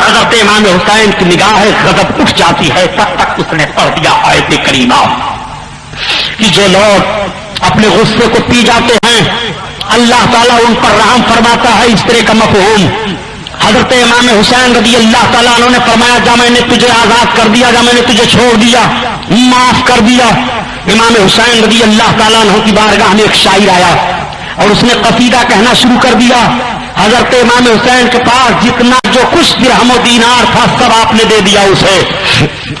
حضرت امام حسین کی نگاہ غضب اٹھ جاتی ہے، تب تک اس نے پڑھ دیا آیت کریمہ کہ جو لوگ اپنے غصے کو پی جاتے ہیں اللہ تعالیٰ ان پر رحم فرماتا ہے. اس طرح کا مفہوم حضرت امام حسین رضی اللہ تعالیٰ عنہ نے فرمایا، جب میں نے تجھے آزاد کر دیا، جب میں نے تجھے چھوڑ دیا، معاف کر دیا. امام حسین رضی اللہ تعالیٰ عنہ کی بارگاہ میں ایک شاعر آیا اور اس نے قصیدہ کہنا شروع کر دیا. حضرت امام حسین کے پاس جتنا جو کچھ درہم و دینار تھا سب آپ نے دے دیا اسے.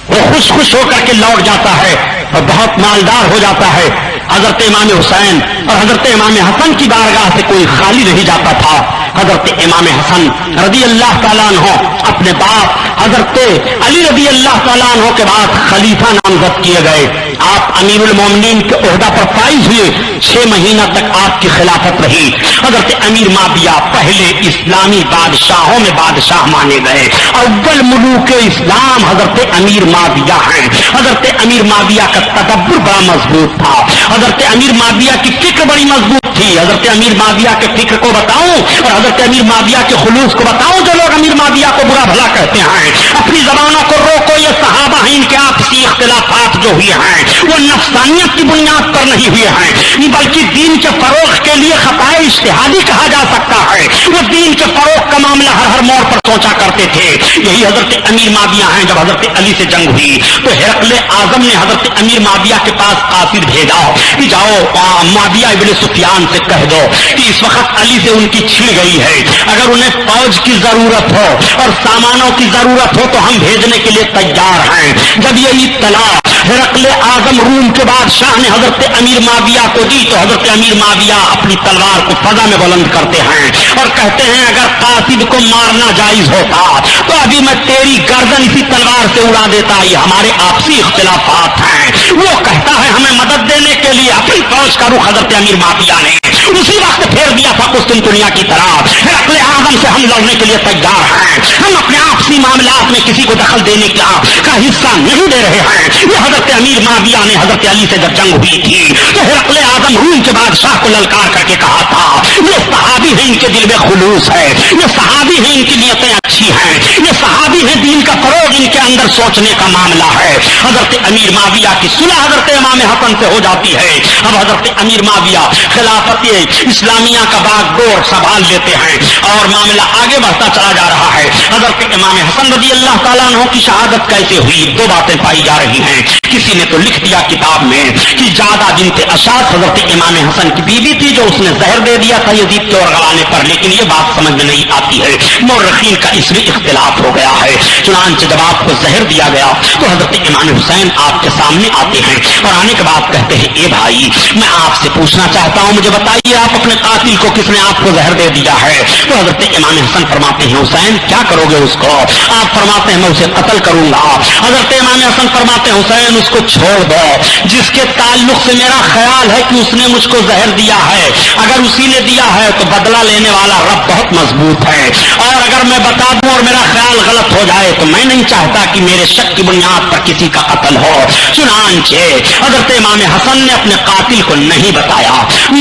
وہ خوش خوش ہو کر کے لوٹ جاتا ہے اور بہت مالدار ہو جاتا ہے. حضرت امام حسین اور حضرت امام حسن کی بارگاہ سے کوئی خالی نہیں جاتا تھا. حضرت امام حسن رضی اللہ تعالیٰ عنہ اپنے باپ حضرت علی رضی اللہ تعالیٰ عنہ کے بعد خلیفہ نامزد کیے گئے. آپ امیر المومنین کے عہدہ پر فائز ہوئے. 6 مہینہ تک آپ کی خلافت رہی. حضرت امیر ماویہ پہلے اسلامی بادشاہوں میں بادشاہ مانے گئے. اول ملوک اسلام حضرت امیر ماویہ ہیں. حضرت امیر ماویہ کا تدبر بڑا مضبوط تھا. حضرت امیر ماویہ کی فکر بڑی مضبوط تھی. حضرت امیر ماویہ کے فکر کو بتاؤں اور حضرت امیر ماویہ کے خلوص کو بتاؤں. جو لوگ امیر ماویہ کو برا بھلا کہتے ہیں اپنی زبانوں کو روکو. یہ صحابہ ہیں، ان کے آپسی اختلافات جو ہوئے ہیں وہ نفسانیت کی بنیاد پر نہیں ہوئے ہیں بلکہ دین کے فروغ کے لیے خطائے اجتہادی کہا جا سکتا ہے. وہ دین کے فروغ کا معاملہ ہر موڑ پر سوچا کرتے تھے. یہی حضرت امیر ماویہ ہیں. جب حضرت علی سے جنگ ہوئی تو ہرقل اعظم نے حضرت امیر ماویہ کے پاس قاصد بھیجا کہ جاؤ ماویہ ابن سفیان سے کہہ دو کہ اس وقت علی سے ان کی چھڑ گئی ہے. اگر انہیں فوج کی ضرورت ہو اور سامانوں کی ضرورت ہو تو ہم بھیجنے کے لیے تیار ہیں. جب یہ اطلاع ہرقل اعظم روم کے بادشاہ نے حضرت امیر ماویہ کو دی تو حضرت امیر ماویہ اپنی تلوار کو فضا میں بلند کرتے ہیں اور کہتے ہیں اگر قاصد کو مارنا جائز ہوتا تو ابھی میں تیری گردن اسی تلوار سے اڑا دیتا. یہ ہمارے آپسی اختلافات ہیں. وہ کہتا ہے ہمیں مدد دینے کے لیے اپنی فوج کا رخ حضرت امیر ماویہ نے اسی وقت پھیر دیا تھا قسطنطنیہ کی طرف. ہرقل اعظم سے ہم لڑنے کے لیے تیار ہیں. ہم اپنے آپسی معاملات میں کسی کو دخل دینے کا حصہ نہیں دے رہے ہیں. یہ حضرت امیر ماویہ نے حضرت علی سے جب جنگ ہوئی تھی تو ہرقل اعظم روم کے بادشاہ کو للکار کر کے کہا تھا یہ صحابی ہیں، ان کے دل میں خلوص ہے. یہ صحابی ہیں، ان کی نیتیں اچھی ہیں. یہ صحابی ہیں، دین کا فروغ ان کے اندر سوچنے کا معاملہ ہے. حضرت امیر ماویہ کی صلح حضرت امام حسن سے ہو جاتی ہے. اب حضرت امیر ماویہ خلافت اسلامیہ کا باغ ڈور سنبھال لیتے ہیں اور معاملہ آگے بڑھتا چلا جا رہا ہے. حضرت امام حسن رضی اللہ تعالیٰ عنہ کی شہادت کیسے ہوئی؟ 2 باتیں پائی جا رہی ہیں. کسی نے تو لکھ دیا کتاب میں کہ جادہ بنت اشعث حضرت امام حسن کی بیوی تھی جو اس نے زہر دے دیا تھا یزید کے ورغلانے پر، لیکن یہ بات سمجھ میں نہیں آتی ہے. مورخین کا اس میں اختلاف ہو گیا ہے. چنانچہ جب آپ کو زہر دیا گیا تو حضرت امام حسین آپ کے سامنے آتے ہیں اور آنے کے بعد کہتے ہیں اے بھائی میں آپ سے پوچھنا چاہتا ہوں، مجھے بتائیے آپ اپنے قاتل کو کس نے آپ کو زہر دے دیا ہے؟ تو حضرت امام حسن فرماتے ہیں حسین کیا کرو گے اس کو؟ آپ فرماتے ہیں میں اسے قتل کروں گا. حضرت امام حسن فرماتے ہیں حسین اس کو چھوڑ دو. جس کے تعلق سے میرا خیال ہے کہ اس نے مجھ کو زہر دیا ہے، اگر اسی نے دیا ہے تو بدلہ لینے والا رب بہت مضبوط ہے، اور اگر میں بتا دوں اور میرا خیال غلط ہو جائے تو میں نہیں چاہتا کہ میرے شک کی بنیاد پر کسی کا قتل ہو. چنانچہ حضرت امام حسن نے اپنے قاتل کو نہیں بتایا.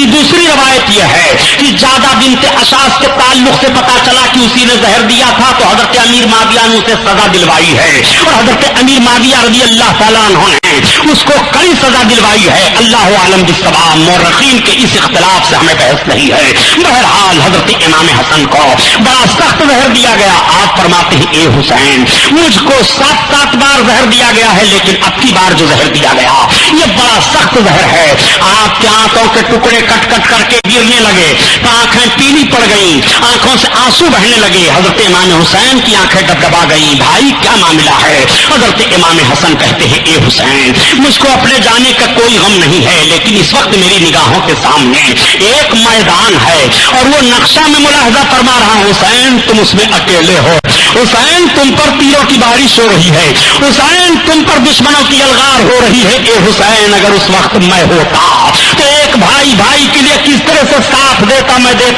دوسری روایت یہ ہے کہ جادہ بنت اشعث کے تعلق سے پتا چلا کہ اسی نے زہر دیا تھا تو حضرت امیر ماویہ نے اسے سزا دلوائی ہے اور حضرت امیر ماویہ رضی اللہ تعالیٰ عنہ نے اس کو کڑی سزا دلوائی ہے. اللہ عالم بالصواب. مورخین کے اس اختلاف سے ہمیں بحث نہیں ہے. بہرحال حضرت امام حسن کو بڑا سخت زہر دیا گیا. آپ فرماتے ہیں اے حسین مجھ کو 7 بار زہر دیا گیا ہے لیکن اب کی بار جو زہر دیا گیا یہ بڑا سخت زہر ہے. آپ کے آنتوں کے ٹکڑے کٹ کٹ کر کے گرنے لگے، آنکھیں پیلی پڑ گئیں، آنکھوں سے آنسو بہنے لگے. حضرت امام حسین کی آنکھیں ڈبڈبا گئیں. بھائی کیا معاملہ ہے؟ حضرت امام حسن کہتے ہیں اے حسین مجھ کو اپنے جانے کا کوئی غم نہیں ہے لیکن اس وقت میری نگاہوں کے سامنے ایک میدان ہے اور وہ نقشہ میں ملاحظہ فرما رہا ہوں. حسین تم اس میں اکیلے ہو. حسین تم پر تیروں کی بارش ہو رہی ہے. حسین تم پر دشمنوں کی الغار ہو رہی ہے. اے حسین اگر اس وقت میں ہوتا تو ایک بھائی بھائی کے لیے کس طرح سے ساتھ دیتا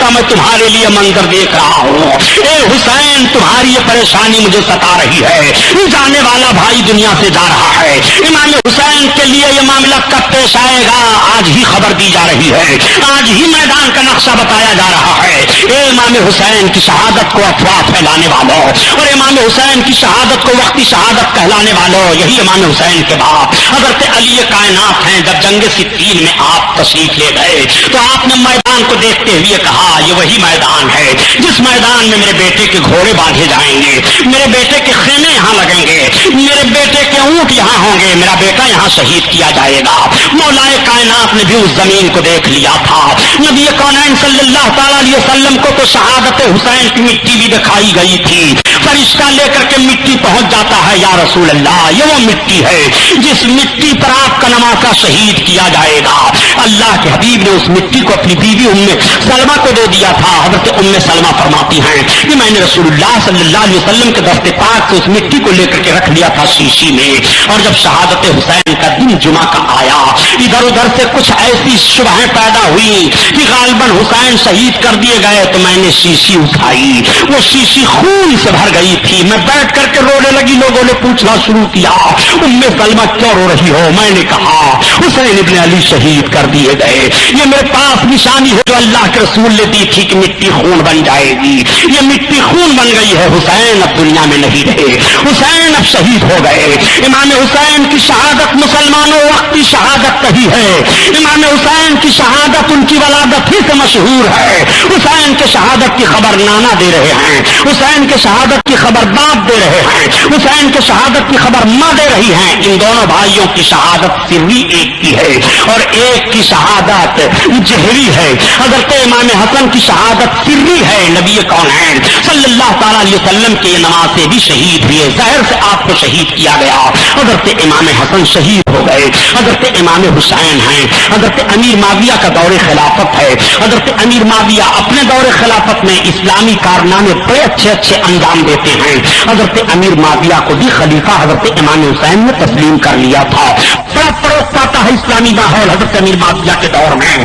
میں تمہارے لیے منظر دیکھ رہا ہوں. اے حسین تمہاری یہ پریشانی مجھے ستا رہی ہے. جانے والا بھائی دنیا سے جا رہا ہے. امام حسین کے لیے یہ معاملہ کب پیش آئے گا آج ہی خبر دی جا رہی ہے, آج ہی میدان کا نقشہ بتایا جا رہا ہے. اے امام حسین کی شہادت کو افواہ پھیلانے والوں اور امام حسین کی شہادت کو وقتی شہادت کہلانے والوں, یہی امام حسین کے باپ حضرت علی کائنات ہیں. جب جنگ سفین میں آپ تشریف لے گئے تو آپ نے میدان کو دیکھتے ہوئے کہا یہ وہی میدان ہے جس میدان میں میرے بیٹے کے گھوڑے باندھے جائیں گے, میرے بیٹے کے خیمے یہاں لگیں گے, میرے بیٹے کے اونٹ یہاں ہوں گے, میرا بیٹا یہاں شہید کیا جائے گا. مولا کائنات نے بھی اس زمین کو دیکھ لیا تھا. نبی کونین صلی اللہ تعالی علیہ وسلم کو تو شہادت حسین کی مٹی بھی دکھائی گئی تھی. فرشتہ لے کر کے مٹی پہنچ جاتا ہے, یا رسول اللہ یہ وہ مٹی ہے جس مٹی پر آپ کا نمازہ شہید کیا جائے گا. اللہ کے حبیب نے اس مٹی کو اپنی بیوی ام سلمہ کو دے دیا تھا. حضرت ام سلمہ فرماتی ہیں کہ میں نے رسول اللہ صلی اللہ علیہ وسلم کے دست پاک سے اس مٹی کو لے کر کے رکھ لیا تھا شیشی میں, اور جب شہادت حسین کا دن جمعہ کا آیا ادھر ادھر سے کچھ ایسی شبہیں پیدا ہوئی کہ غالباً حسین شہید کر دیے گئے, تو میں نے شیشی اٹھائی, وہ شیشی خون سے بھر گئی تھی. میں بیٹھ کر کے رونے لگی. لوگوں نے پوچھنا شروع کیا ام سلمہ کیوں رو رہی ہو؟ میں نے کہا حسین ابن علی شہید کر دیے گئے. یہ میرے پاس نشانی ہے جو اللہ کے رسول نے دی تھی کہ مٹی خون بن جائے گی. یہ مٹی خون بن گئی ہے. حسین اب دنیا میں نہیں رہے, حسین اب شہید ہو گئے. امام حسین کی شہادت مسلمانوں وقتی شہادت کہی ہے. امام حسین کی شہادت ان کی ولادت ہی سے مشہور ہے. حسین کے شہادت کی خبر نانا دے رہے ہیں, حسین کے شہادت کی خبر باپ دے رہے ہیں, حسین کے شہادت کی خبر ماں دے رہی ہیں. ان دونوں بھائیوں کی شہادت سری ایک کی ہے اور ایک کی شہادت جہری ہے. حضرت امام حسن کی شہادت سری ہے. نبی کونین صلی اللہ تعالی علیہ وسلم کے نماز سے بھی شہید ہوئے, زہر سے آپ کو شہید کیا گیا. حضرت امام حسن شہید ہو گئے. حضرت امام حسین ہیں. حضرت امیر معاویہ کا دور خلافت ہے. حضرت امیر معاویہ اپنے دور خلافت میں اسلامی کارنامے بڑے اچھے انجام دیتے ہیں. حضرت امیر معاویہ کو بھی خلیفہ حضرت امام حسین نے تسلیم کر لیا تھا. بڑا فروغ پاتا ہے اسلامی ماحول حضرت امیر معاویہ کے دور میں.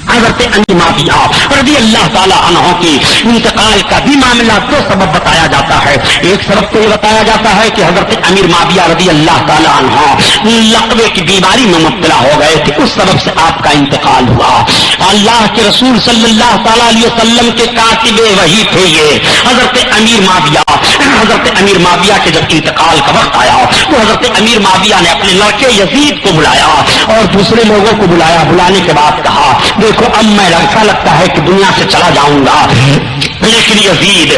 حضرت امیر معاویہ رضی اللہ تعالی عنہ کی انتقال کا بھی معاملہ دو سبب بتایا جاتا ہے. ایک سبب تو یہ بتایا جاتا ہے کہ حضرت امیر معاویہ رضی اللہ تعالی عنہ لقوے کی بیماری میں مبتلا ہو گئے تھے, اس سبب سے آپ کا انتقال ہوا. اللہ کے رسول صلی اللہ تعالی علیہ وسلم کے کاتب وحی تھے یہ حضرت امیر معاویہ. حضرت امیر معاویہ کے جب انتقال کا وقت آیا تو حضرت امیر معاویہ نے اپنے لڑکے یزید کو بلایا اور دوسرے لوگوں کو بلایا. بلانے کے بعد کہا دیکھو اب میں ایسا لگتا ہے کہ دنیا سے چلا جاؤں گا, لیکن یزید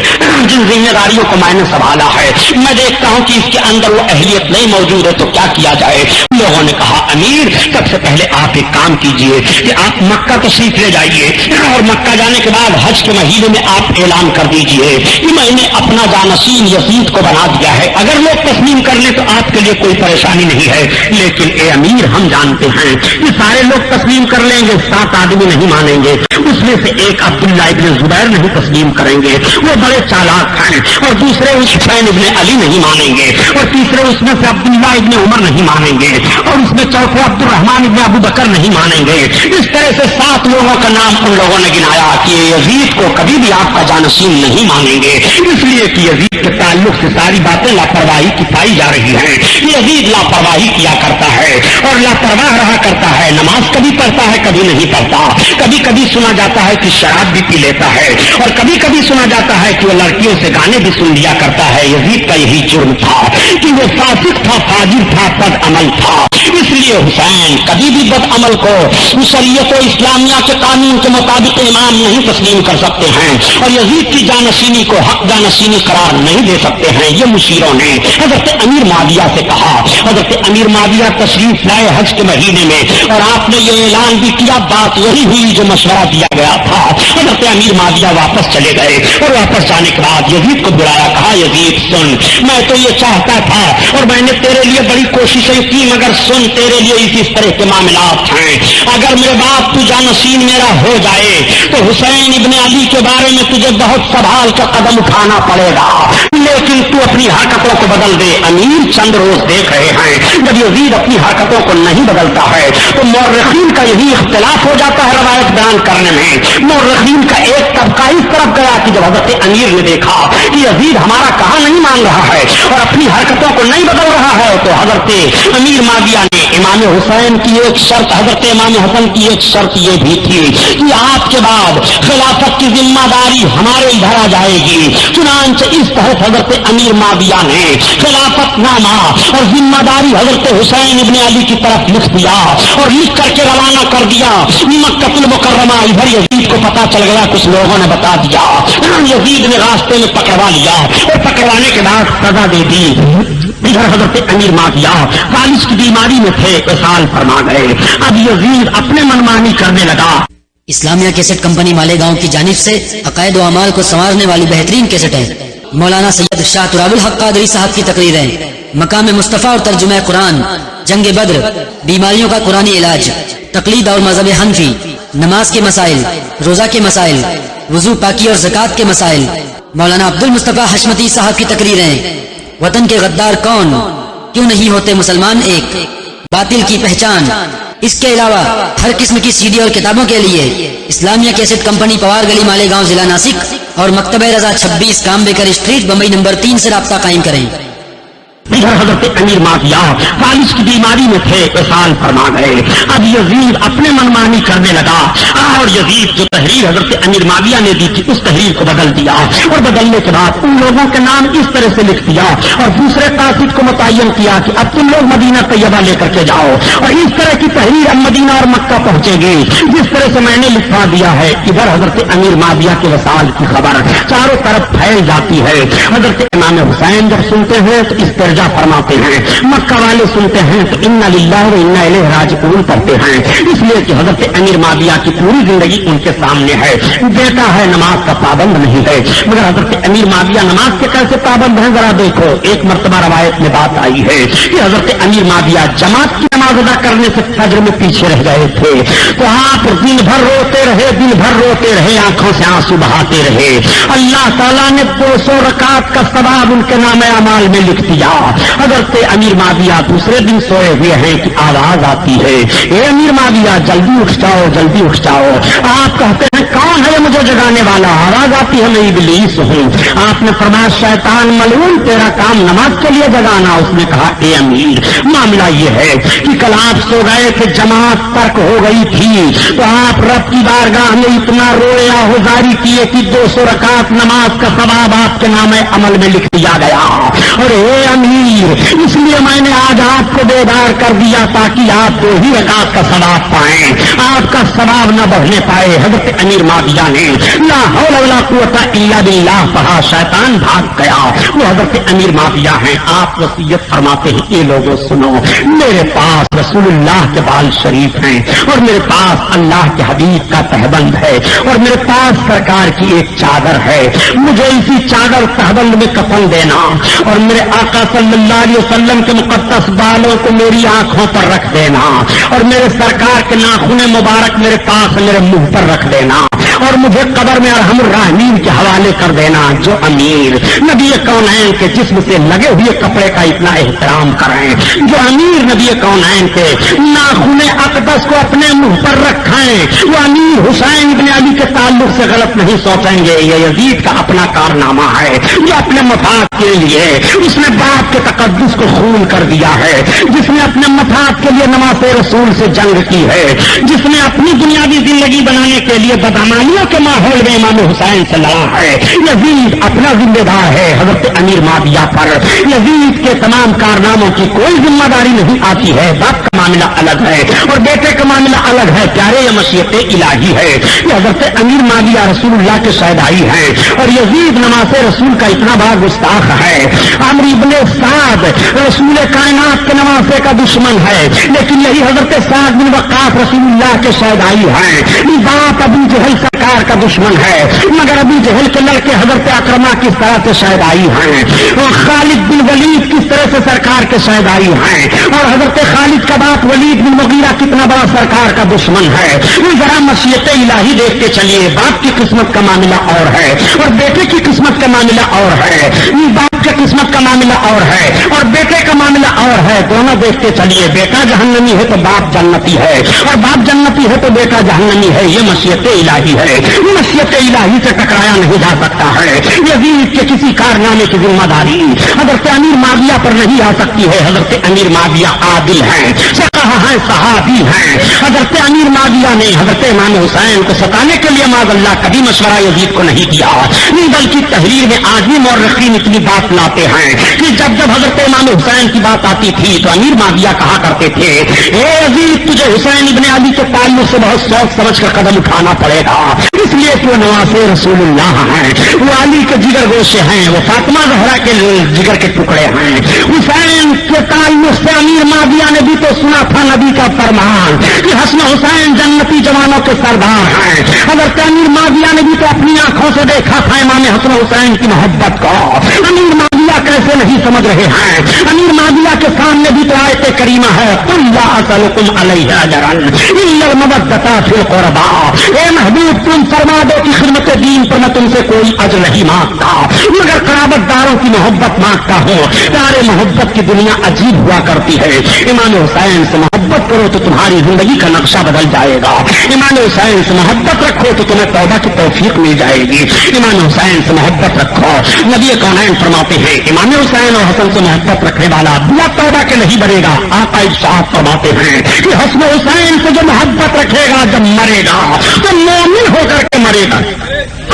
جن ذمہ داریوں کو میں نے سنبھالا ہے میں دیکھتا ہوں کہ اس کے اندر وہ اہلیت نہیں موجود ہے, تو کیا کیا جائے؟ لوگوں نے کہا امیر سب سے پہلے آپ ایک کام کیجئے کہ آپ مکہ تشریف لے جائیے اور مکہ جانے کے بعد حج کے مہینے میں آپ اعلان کر دیجئے کہ میں نے اپنا جانشین یزید کو بنا دیا ہے. اگر لوگ تسلیم کر لیں تو آپ کے لیے کوئی پریشانی نہیں ہے, لیکن اے امیر ہم جانتے ہیں کہ سارے لوگ تسلیم کر لیں گے, 7 آدمی نہیں مانیں گے, اس میں سے ایک عبداللہ ابن زبیر نہیں تسلیم کریں گے, وہ بڑے چالاک ہیں, اور دوسرے حسین ابن علی نہیں مانیں گے, اور تیسرے اس میں سے عبداللہ ابن عمر نہیں مانیں گے, اور اس میں چوتھے عبد الرحمان ابن ابو بکر نہیں مانیں گے. اس طرح سے 7 لوگوں کا نام ان لوگوں نے گنایا کہ یزید کو کبھی بھی آپ کا جانشین نہیں مانیں گے, اس لیے کہ یزید کے تعلق سے ساری باتیں لاپرواہی کی پائی جا رہی ہیں. یزید لاپرواہی کیا کرتا ہے اور لاپرواہ رہا کرتا ہے, نماز کبھی پڑھتا ہے کبھی نہیں پڑھتا, کبھی کبھی سنا جاتا ہے کہ شراب بھی پی لیتا ہے, اور کبھی کبھی سنا جاتا ہے کہ وہ لڑکیوں سے گانے بھی سن لیا کرتا ہے. یزید کا یہی جرم تھا کہ وہ فاسق تھا, فاجر تھا, بد عمل تھا. اس لیے حسین کبھی بھی بد عمل کو شریعت و اسلامیہ کے قانون کے مطابق امام نہیں تسلیم کر سکتے ہیں, اور یزید کی جانشینی کو حق جانشینی قرار نہیں دے سکتے ہیں. یہ مشیروں نے حضرت امیر معاویہ سے کہا. حضرت امیر معاویہ تشریف لائے حج کے مہینے میں, اور آپ نے یہ اعلان بھی کیا, بات وہی ہوئی جو مشورہ دیا گیا تھا. حضرت امیر معاویہ واپس چلے گئے, اور واپس جانے کے بعد یزید کو بلایا, کہا یزید سن, میں تو یہ چاہتا تھا اور میں نے تیرے لیے بڑی کوششیں کی, مگر سن تیرے لیے اس طرح کے معاملات ہیں. اگر میرے باپ تو جانشین میرا ہو جائے تو حسین ابن علی کے بارے میں تجھے بہت سنبھال کا قدم اٹھانا پڑے گا. لیکن تو اپنی حرکتوں کو بدل دے. امیر چند روز دیکھ رہے ہیں جب یزید اپنی حرکتوں کو نہیں بدلتا ہے تو مورخین کا یہی اختلاف ہو جاتا ہے روایت بیان کرنے میں. مورخین کا ایک طبقہ اس طرف گیا کہ جب حضرت امیر نے دیکھا کہ یزید ہمارا کہا نہیں مان رہا ہے اور اپنی حرکتوں کو نہیں بدل رہا ہے تو حضرت امیر معاویہ نے امام حسین کی ایک شرط, حضرت امام حسن کی ایک شرط یہ بھی تھی کہ آپ کے بعد خلافت کی ذمہ داری ہمارے ادھر آ جائے گی. چنانچہ اس تحت حضرت امیر معاویہ نے خلافت نامہ اور ذمہ داری حضرت حسین ابن علی کی طرف لکھ دیا اور لکھ کر کے روانہ کر دیا مکہ المکرمہ. ادھر یزید کو پتا چل گیا, کچھ لوگوں نے بتا دیا, یزید نے راستے میں پکڑوا لیا اور پکڑوانے کے بعد سزا دے دی. ادھر حضرت امیر معاویہ فالج کی بیماری میں تھے, وصال فرما گئے. اب یزید اپنے منمانی کرنے لگا. اسلامیہ کیسٹ کمپنی مالیگاؤں کی جانب سے عقائد و اعمال کو سنوارنے والی بہترین کیسٹیں مولانا سید شاہ تراب الحق قادری صاحب کی تقریریں, مقام مصطفیٰ اور ترجمہ قرآن, جنگ بدر, بیماریوں کا قرآنی علاج, تقلید اور مذہب حنفی, نماز کے مسائل, روزہ کے مسائل, وضو پاکی اور زکوٰۃ کے مسائل, مولانا عبد المصطفیٰ حشمتی صاحب کی تقریریں, وطن کے غدار کون, کیوں نہیں ہوتے مسلمان ایک, باطل کی پہچان. اس کے علاوہ ہر قسم کی سی ڈی اور کتابوں کے لیے اسلامیہ کیسٹ کمپنی پوار گلی مالیگاؤں ضلع ناسک اور مکتبہ رضا 26 کامبیکر اسٹریٹ بمبئی نمبر 3 سے رابطہ قائم کریں. ادھر حضرت امیر معاویہ فالج کی بیماری میں تھے, وصال فرما گئے. اب یزید اپنے منمانی کرنے لگا اور یزید جو تحریر حضرت امیر معاویہ نے دی تھی اس تحریر کو بدل دیا اور بدلنے کے بعد ان لوگوں کے نام اس طرح سے لکھ دیا اور دوسرے قاصد کو متعین کیا کہ اب تم لوگ مدینہ طیبہ لے کر کے جاؤ اور اس طرح کی تحریر اب مدینہ اور مکہ پہنچے گی جس طرح سے میں نے لکھوا دیا ہے. ادھر حضرت امیر معاویہ کے وصال کی خبر چاروں طرف پھیل جاتی ہے. حضرت امام حسین جب سنتے ہیں تو اس طرح فرماتے ہیں, مکہ والے سنتے ہیں تو انا للہ و انا الیہ راجعون پڑھتے ہیں, اس لیے کہ حضرت امیر معاویہ کی پوری زندگی ان کے سامنے ہے. بیٹا ہے, نماز کا پابند نہیں ہے, مگر حضرت امیر معاویہ نماز کے کیسے پابند ہیں ذرا دیکھو. ایک مرتبہ روایت میں بات آئی ہے کہ حضرت امیر معاویہ جماعت کی نماز ادا کرنے سے فجر میں پیچھے رہ گئے تھے تو آپ دن بھر روتے رہے, دن بھر روتے رہے, آنکھوں سے آنسو بہاتے رہے. اللہ تعالیٰ نے 200 رکعت کا ثواب ان کے نام اعمال میں لکھ دیا. حضرت امیر معاویہ دوسرے دن سوئے ہوئے ہیں کہ آواز آتی ہے, اے امیر معاویہ جلدی اٹھ جاؤ, جلدی اٹھ جاؤ. آپ کہتے ہیں کون ہے مجھے جگانے والا؟ آواز آتی ہے میں ابلیس ہوں. آپ نے فرمایا شیطان ملعون, تیرا کام نماز کے لیے جگانا. اس نے کہا اے امیر معاملہ یہ ہے کہ کل آپ سو گئے تھے, جماعت ترک ہو گئی تھی تو آپ رب کی بارگاہ میں اتنا روئے آہوزاری کیے کہ 200 رکعت نماز کا ثواب آپ کے نام عمل میں لکھ دیا گیا. اور اے امیر اس لیے میں نے آج آپ کو بیدار کر دیا تاکہ آپ 2 ہی رکعت کا ثواب پائیں, آپ کا ثواب نہ بڑھنے پائے. حضرت امیر معاویہ نے لا حول ولا قوت الا باللہ پڑھا, شیطان بھاگ گیا. وہ حضرت امیر معاویہ ہیں. آپ وصیت فرماتے ہیں یہ لوگوں سنو, میرے پاس رسول اللہ کے بال شریف ہیں اور میرے پاس اللہ کے حبیب کا تہبند ہے اور میرے پاس سرکار کی ایک چادر ہے. مجھے اسی چادر تہبند میں کفن دینا اور میرے آقا صلی اللہ علیہ وسلم کے مقدس بالوں کو میری آنکھوں پر رکھ دینا اور میرے سرکار کے ناخن مبارک میرے پاس میرے منہ پر رکھ دینا اور مجھے قبر میں ارحم الراحمین کے حوالے کر دینا. جو امیر نبی کونین کے جسم سے لگے ہوئے کپڑے کا اتنا احترام کریں, جو امیر نبی کونین کے ناخن اقدس کو اپنے منہ پر رکھیں, وہ امیر حسین ابن علی کے تعلق سے غلط نہیں سوچیں گے. یہ یزید کا اپنا کارنامہ ہے جو اپنے مفاد کے لیے اس نے باپ کے تقدس کو خون کر دیا ہے, جس نے اپنے مفاد کے لیے نماز رسول سے جنگ کی ہے, جس نے اپنی دنیاوی زندگی بنانے کے لیے بدامانیوں کے ماحول میں امام حسین سے لڑا ہے. یزید اپنا ذمہ دار ہے حضرت امیر معاویہ پر. یزید کے تمام کارناموں کی کوئی ذمہ داری نہیں آتی ہے. باپ کا معاملہ الگ ہے اور بیٹے کا معاملہ الگ ہے. پیارے یہ مشیت الہی ہے. یہ حضرت امیر معاویہ رسول اللہ کے شہدائی ہیں اور یزید نماز رسول کا اتنا بڑا گستاخ ہے. عمرو ابن سعد رسول کائنات کے نواسے کا دشمن ہے, لیکن یہی حضرت سعد بن وقاص رسول اللہ کے شہدائی ہیں. باپ ابو جہل سرکار کا دشمن ہے، مگر ابو جہل کے لڑکے حضرت اکرمہ کس طرح سے شاید آئی ہیں، اور خالد بن ولید کس طرح سے سرکار کے شاید آئی ہیں، اور حضرت خالد کا باپ ولید بن مغیرہ کتنا بڑا سرکار کا دشمن ہے۔ ذرا مشیت الہی دیکھتے چلیے، باپ کی قسمت کا معاملہ اور ہے اور بیٹے کی قسمت کا معاملہ اور ہے، باپ کی قسمت کا معاملہ اور ہے اور بیٹے کا معاملہ اور ہے، دونوں دیکھتے چلیے، بیٹا جہنمی ہے تو باپ جنتی ہے اور باپ جنتی ہے تو بیٹا جہنمی ہے، یہ مشیت الہی ہے، مشیت الہی سے ٹکرایا نہیں جا سکتا ہے۔ یزید کے کسی کارنامے کی ذمہ داری حضرت امیر معاویہ پر نہیں آ سکتی ہے، حضرت امیر معاویہ عادل ہیں، فقیہ ہیں، صحابی ہیں۔ حضرت امیر معاویہ نے حضرت امام حسین کو ستانے کے لیے معاذ اللہ کبھی مشورہ یزید کو نہیں دیا، بلکہ تحریر میں آج بھی مورخین اتنی بات لاتے ہیں کہ جب جب حضرت امام حسین کی بات آتی تھی تو امیر معاویہ کہا کرتے تھے، اے یزید تجھے حسین ابن علی کے تعلق سے بہت سوچ سمجھ کر قدم اٹھانا پڑے گا، اس لیے کہ وہ نواسے رسول اللہ ہیں، وہ علی کے جگر گوشے ہیں، وہ فاطمہ زہرا کے جگر کے ٹکڑے ہیں۔ حسین کے تعلق سے امیر معاویہ نے بھی تو سنا تھا نبی کا فرمان کہ حسن حسین جنتی جوانوں کے سردار ہیں۔ حضرت امیر معاویہ نے بھی تو اپنی آنکھوں سے دیکھا تھا امام حسن حسین کی محبت کو۔ امیر معاویہ کیسے نہیں سمجھ رہے ہیں؟ امیر معاویہ کے سامنے بھی تو آیت کریمہ ہے، قل لا اسألکم علیہ اجرا الا المودۃ فی القربى، اے محبوب تم فرما دو کہ خدمت دین پر میں تم سے کوئی اجر نہیں مانگتا مگر قرابت داروں کی محبت مانگتا ہوں۔ پیارے محبت کی دنیا عجیب ہوا کرتی ہے، امام حسین سے محبت کرو تو تمہاری زندگی کا نقشہ بدل جائے گا، امام حسین سے محبت رکھو تو تمہیں توبہ کی توفیق مل جائے گی، امام حسین سے محبت رکھو۔ نبی کونین فرماتے ہیں امام حسین اور حسن سے محبت رکھنے والا بلا توبہ کے نہیں مرے گا۔ آقا ارشاد فرماتے ہیں کہ حسن حسین سے جو محبت رکھے گا جب مرے گا تو مومن ہو کر کے مرے گا۔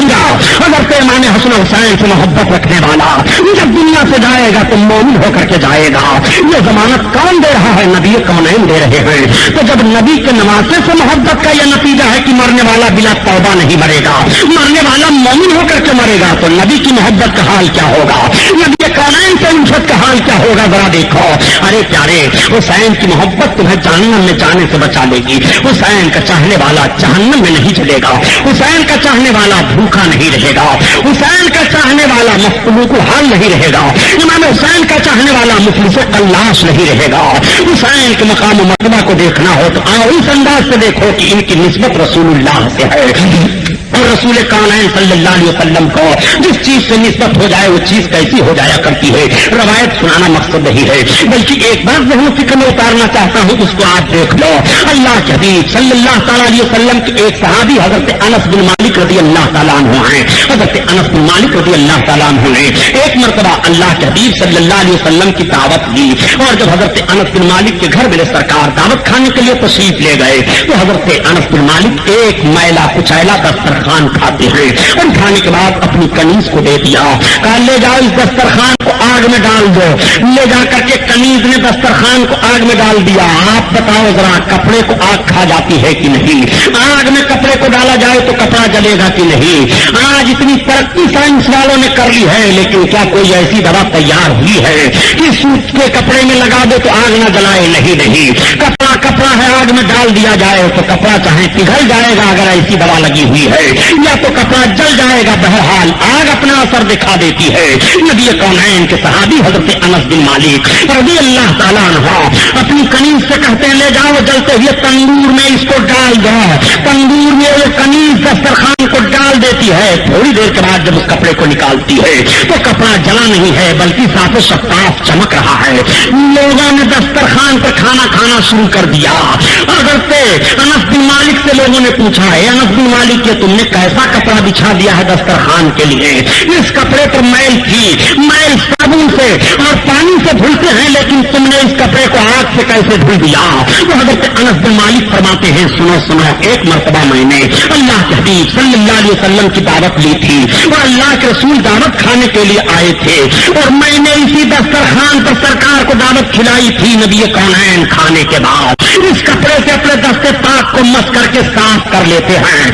حضرت امام حسن حسین سے محبت رکھنے والا جب دنیا سے جائے گا تو مومن ہو کر کے جائے گا۔ یہ ضمانت کون دے رہا ہے؟ نبی کونین دے رہے ہیں۔ تو جب نبی کے نواسے سے محبت کا یہ نتیجہ ہے کہ مرنے والا بلا توبہ نہیں مرے گا، مرنے والا مومن ہو کر کے مرے گا، تو نبی کی محبت کا حال کیا ہوگا؟ نبی کونین سے الفت کا حال کیا ہوگا؟ ذرا دیکھو۔ ارے پیارے، حسین کی محبت تمہیں جہنم میں جانے سے بچا لے گی۔ حسین کا چاہنے والا جہنم میں نہیں چلے گا، حسین کا چاہنے والا بھوکا نہیں رہے گا، حسین کا چاہنے والا مفلوق الحال نہیں رہے گا، امام حسین کا چاہنے والا مفلس قلاش نہیں رہے گا۔ حسین کے مقام و مرتبہ کو دیکھنا ہو تو آؤ اس انداز سے دیکھو کہ ان کی نسبت رسول اللہ سے ہے، اور رسول کونین صلی اللہ علیہ وسلم کو جس چیز سے نسبت ہو جائے وہ چیز کیسی ہو جایا کرتی ہے۔ روایت سنانا مقصد نہیں ہے، بلکہ ایک بات ذہن و فکر میں اتارنا چاہتا ہوں، اس کو آپ دیکھ لو۔ اللہ کے حبیب صلی اللہ تعالیٰ علیہ وسلم کے ایک صحابی حضرت انس بن مالک رضی اللہ تعالیٰ عنہ ہیں۔ حضرت انس بن مالک رضی اللہ تعالیٰ عنہ نے ایک مرتبہ اللہ کے حبیب صلی اللہ علیہ وسلم کی دعوت دی، اور جب حضرت انس بن مالک کے گھر میرے سرکار دعوت کھانے کے لیے تشریف لے گئے تو حضرت انس بن مالک ایک میلا کچیلا دسترخوان کھاتے ہیں، اور کھانے کے بعد اپنی کنیز کو دے دیا، کہا لے جاؤ اس دسترخوان کو آگ میں ڈال دو۔ لے جا کر کے کنیز نے دسترخوان کو آگ میں ڈال دیا۔ آپ بتاؤ ذرا، کپڑے کو آگ کھا جاتی ہے کہ نہیں؟ آگ میں کپڑے کو ڈالا جائے تو کپڑا جلے گا کہ نہیں؟ آج اتنی ترقی سائنس والوں نے کر لی ہے، لیکن کیا کوئی ایسی دوا تیار ہوئی ہے کہ سوٹ کے کپڑے میں لگا دے تو آگ نہ جلائے؟ نہیں، کپڑا ہے، آگ میں ڈال دیا جائے تو کپڑا چاہے پگھل جائے گا اگر ایسی دوا لگی ہوئی ہے، یا تو کپڑا جل جائے گا۔ بہرحال آگ اپنا اثر دکھا دیتی ہے۔ نبی کونین کے صحابی حضرت انس بن مالک رضی اللہ تعالیٰ عنہ اپنی کنیز سے کہتے ہیں لے جاؤ جلتے ہوئے تندور میں اس کو ڈال دو۔ تندور میں وہ کنیز دسترخوان کو ڈال دیتی ہے، تھوڑی دیر کے بعد جب اس کپڑے کو نکالتی ہے تو کپڑا جلا نہیں ہے بلکہ صاف شفاف چمک رہا ہے۔ لوگوں نے دسترخوان پر کھانا کھانا شروع کر دیا۔ حضرت انس بن مالک سے لوگوں نے پوچھا ہے انس بن مالک کہ تم نے کیسا کپڑا بچھا دیا ہے دسترخوان کے لیے؟ اس کپڑے پر میل تھی، میل صابن سے اور پانی سے دھلتے ہیں، لیکن تم نے اس کپڑے کو آگ سے کیسے دھل دیا؟ تو حضرت انس بن مالک فرماتے ہیں سنو، ایک مرتبہ میں نے اللہ کے حبیب صلی اللہ علیہ وسلم کی دعوت لی تھی، اور اللہ کے رسول دعوت کھانے کے لیے آئے تھے، اور میں نے اسی دسترخوان پر سرکار کو دعوت کھلائی تھی۔ نبی کونین کھانے کے بعد اس کپڑے سے اپنے دستے پاک کو مس کر کے صاف کر لیتے ہیں،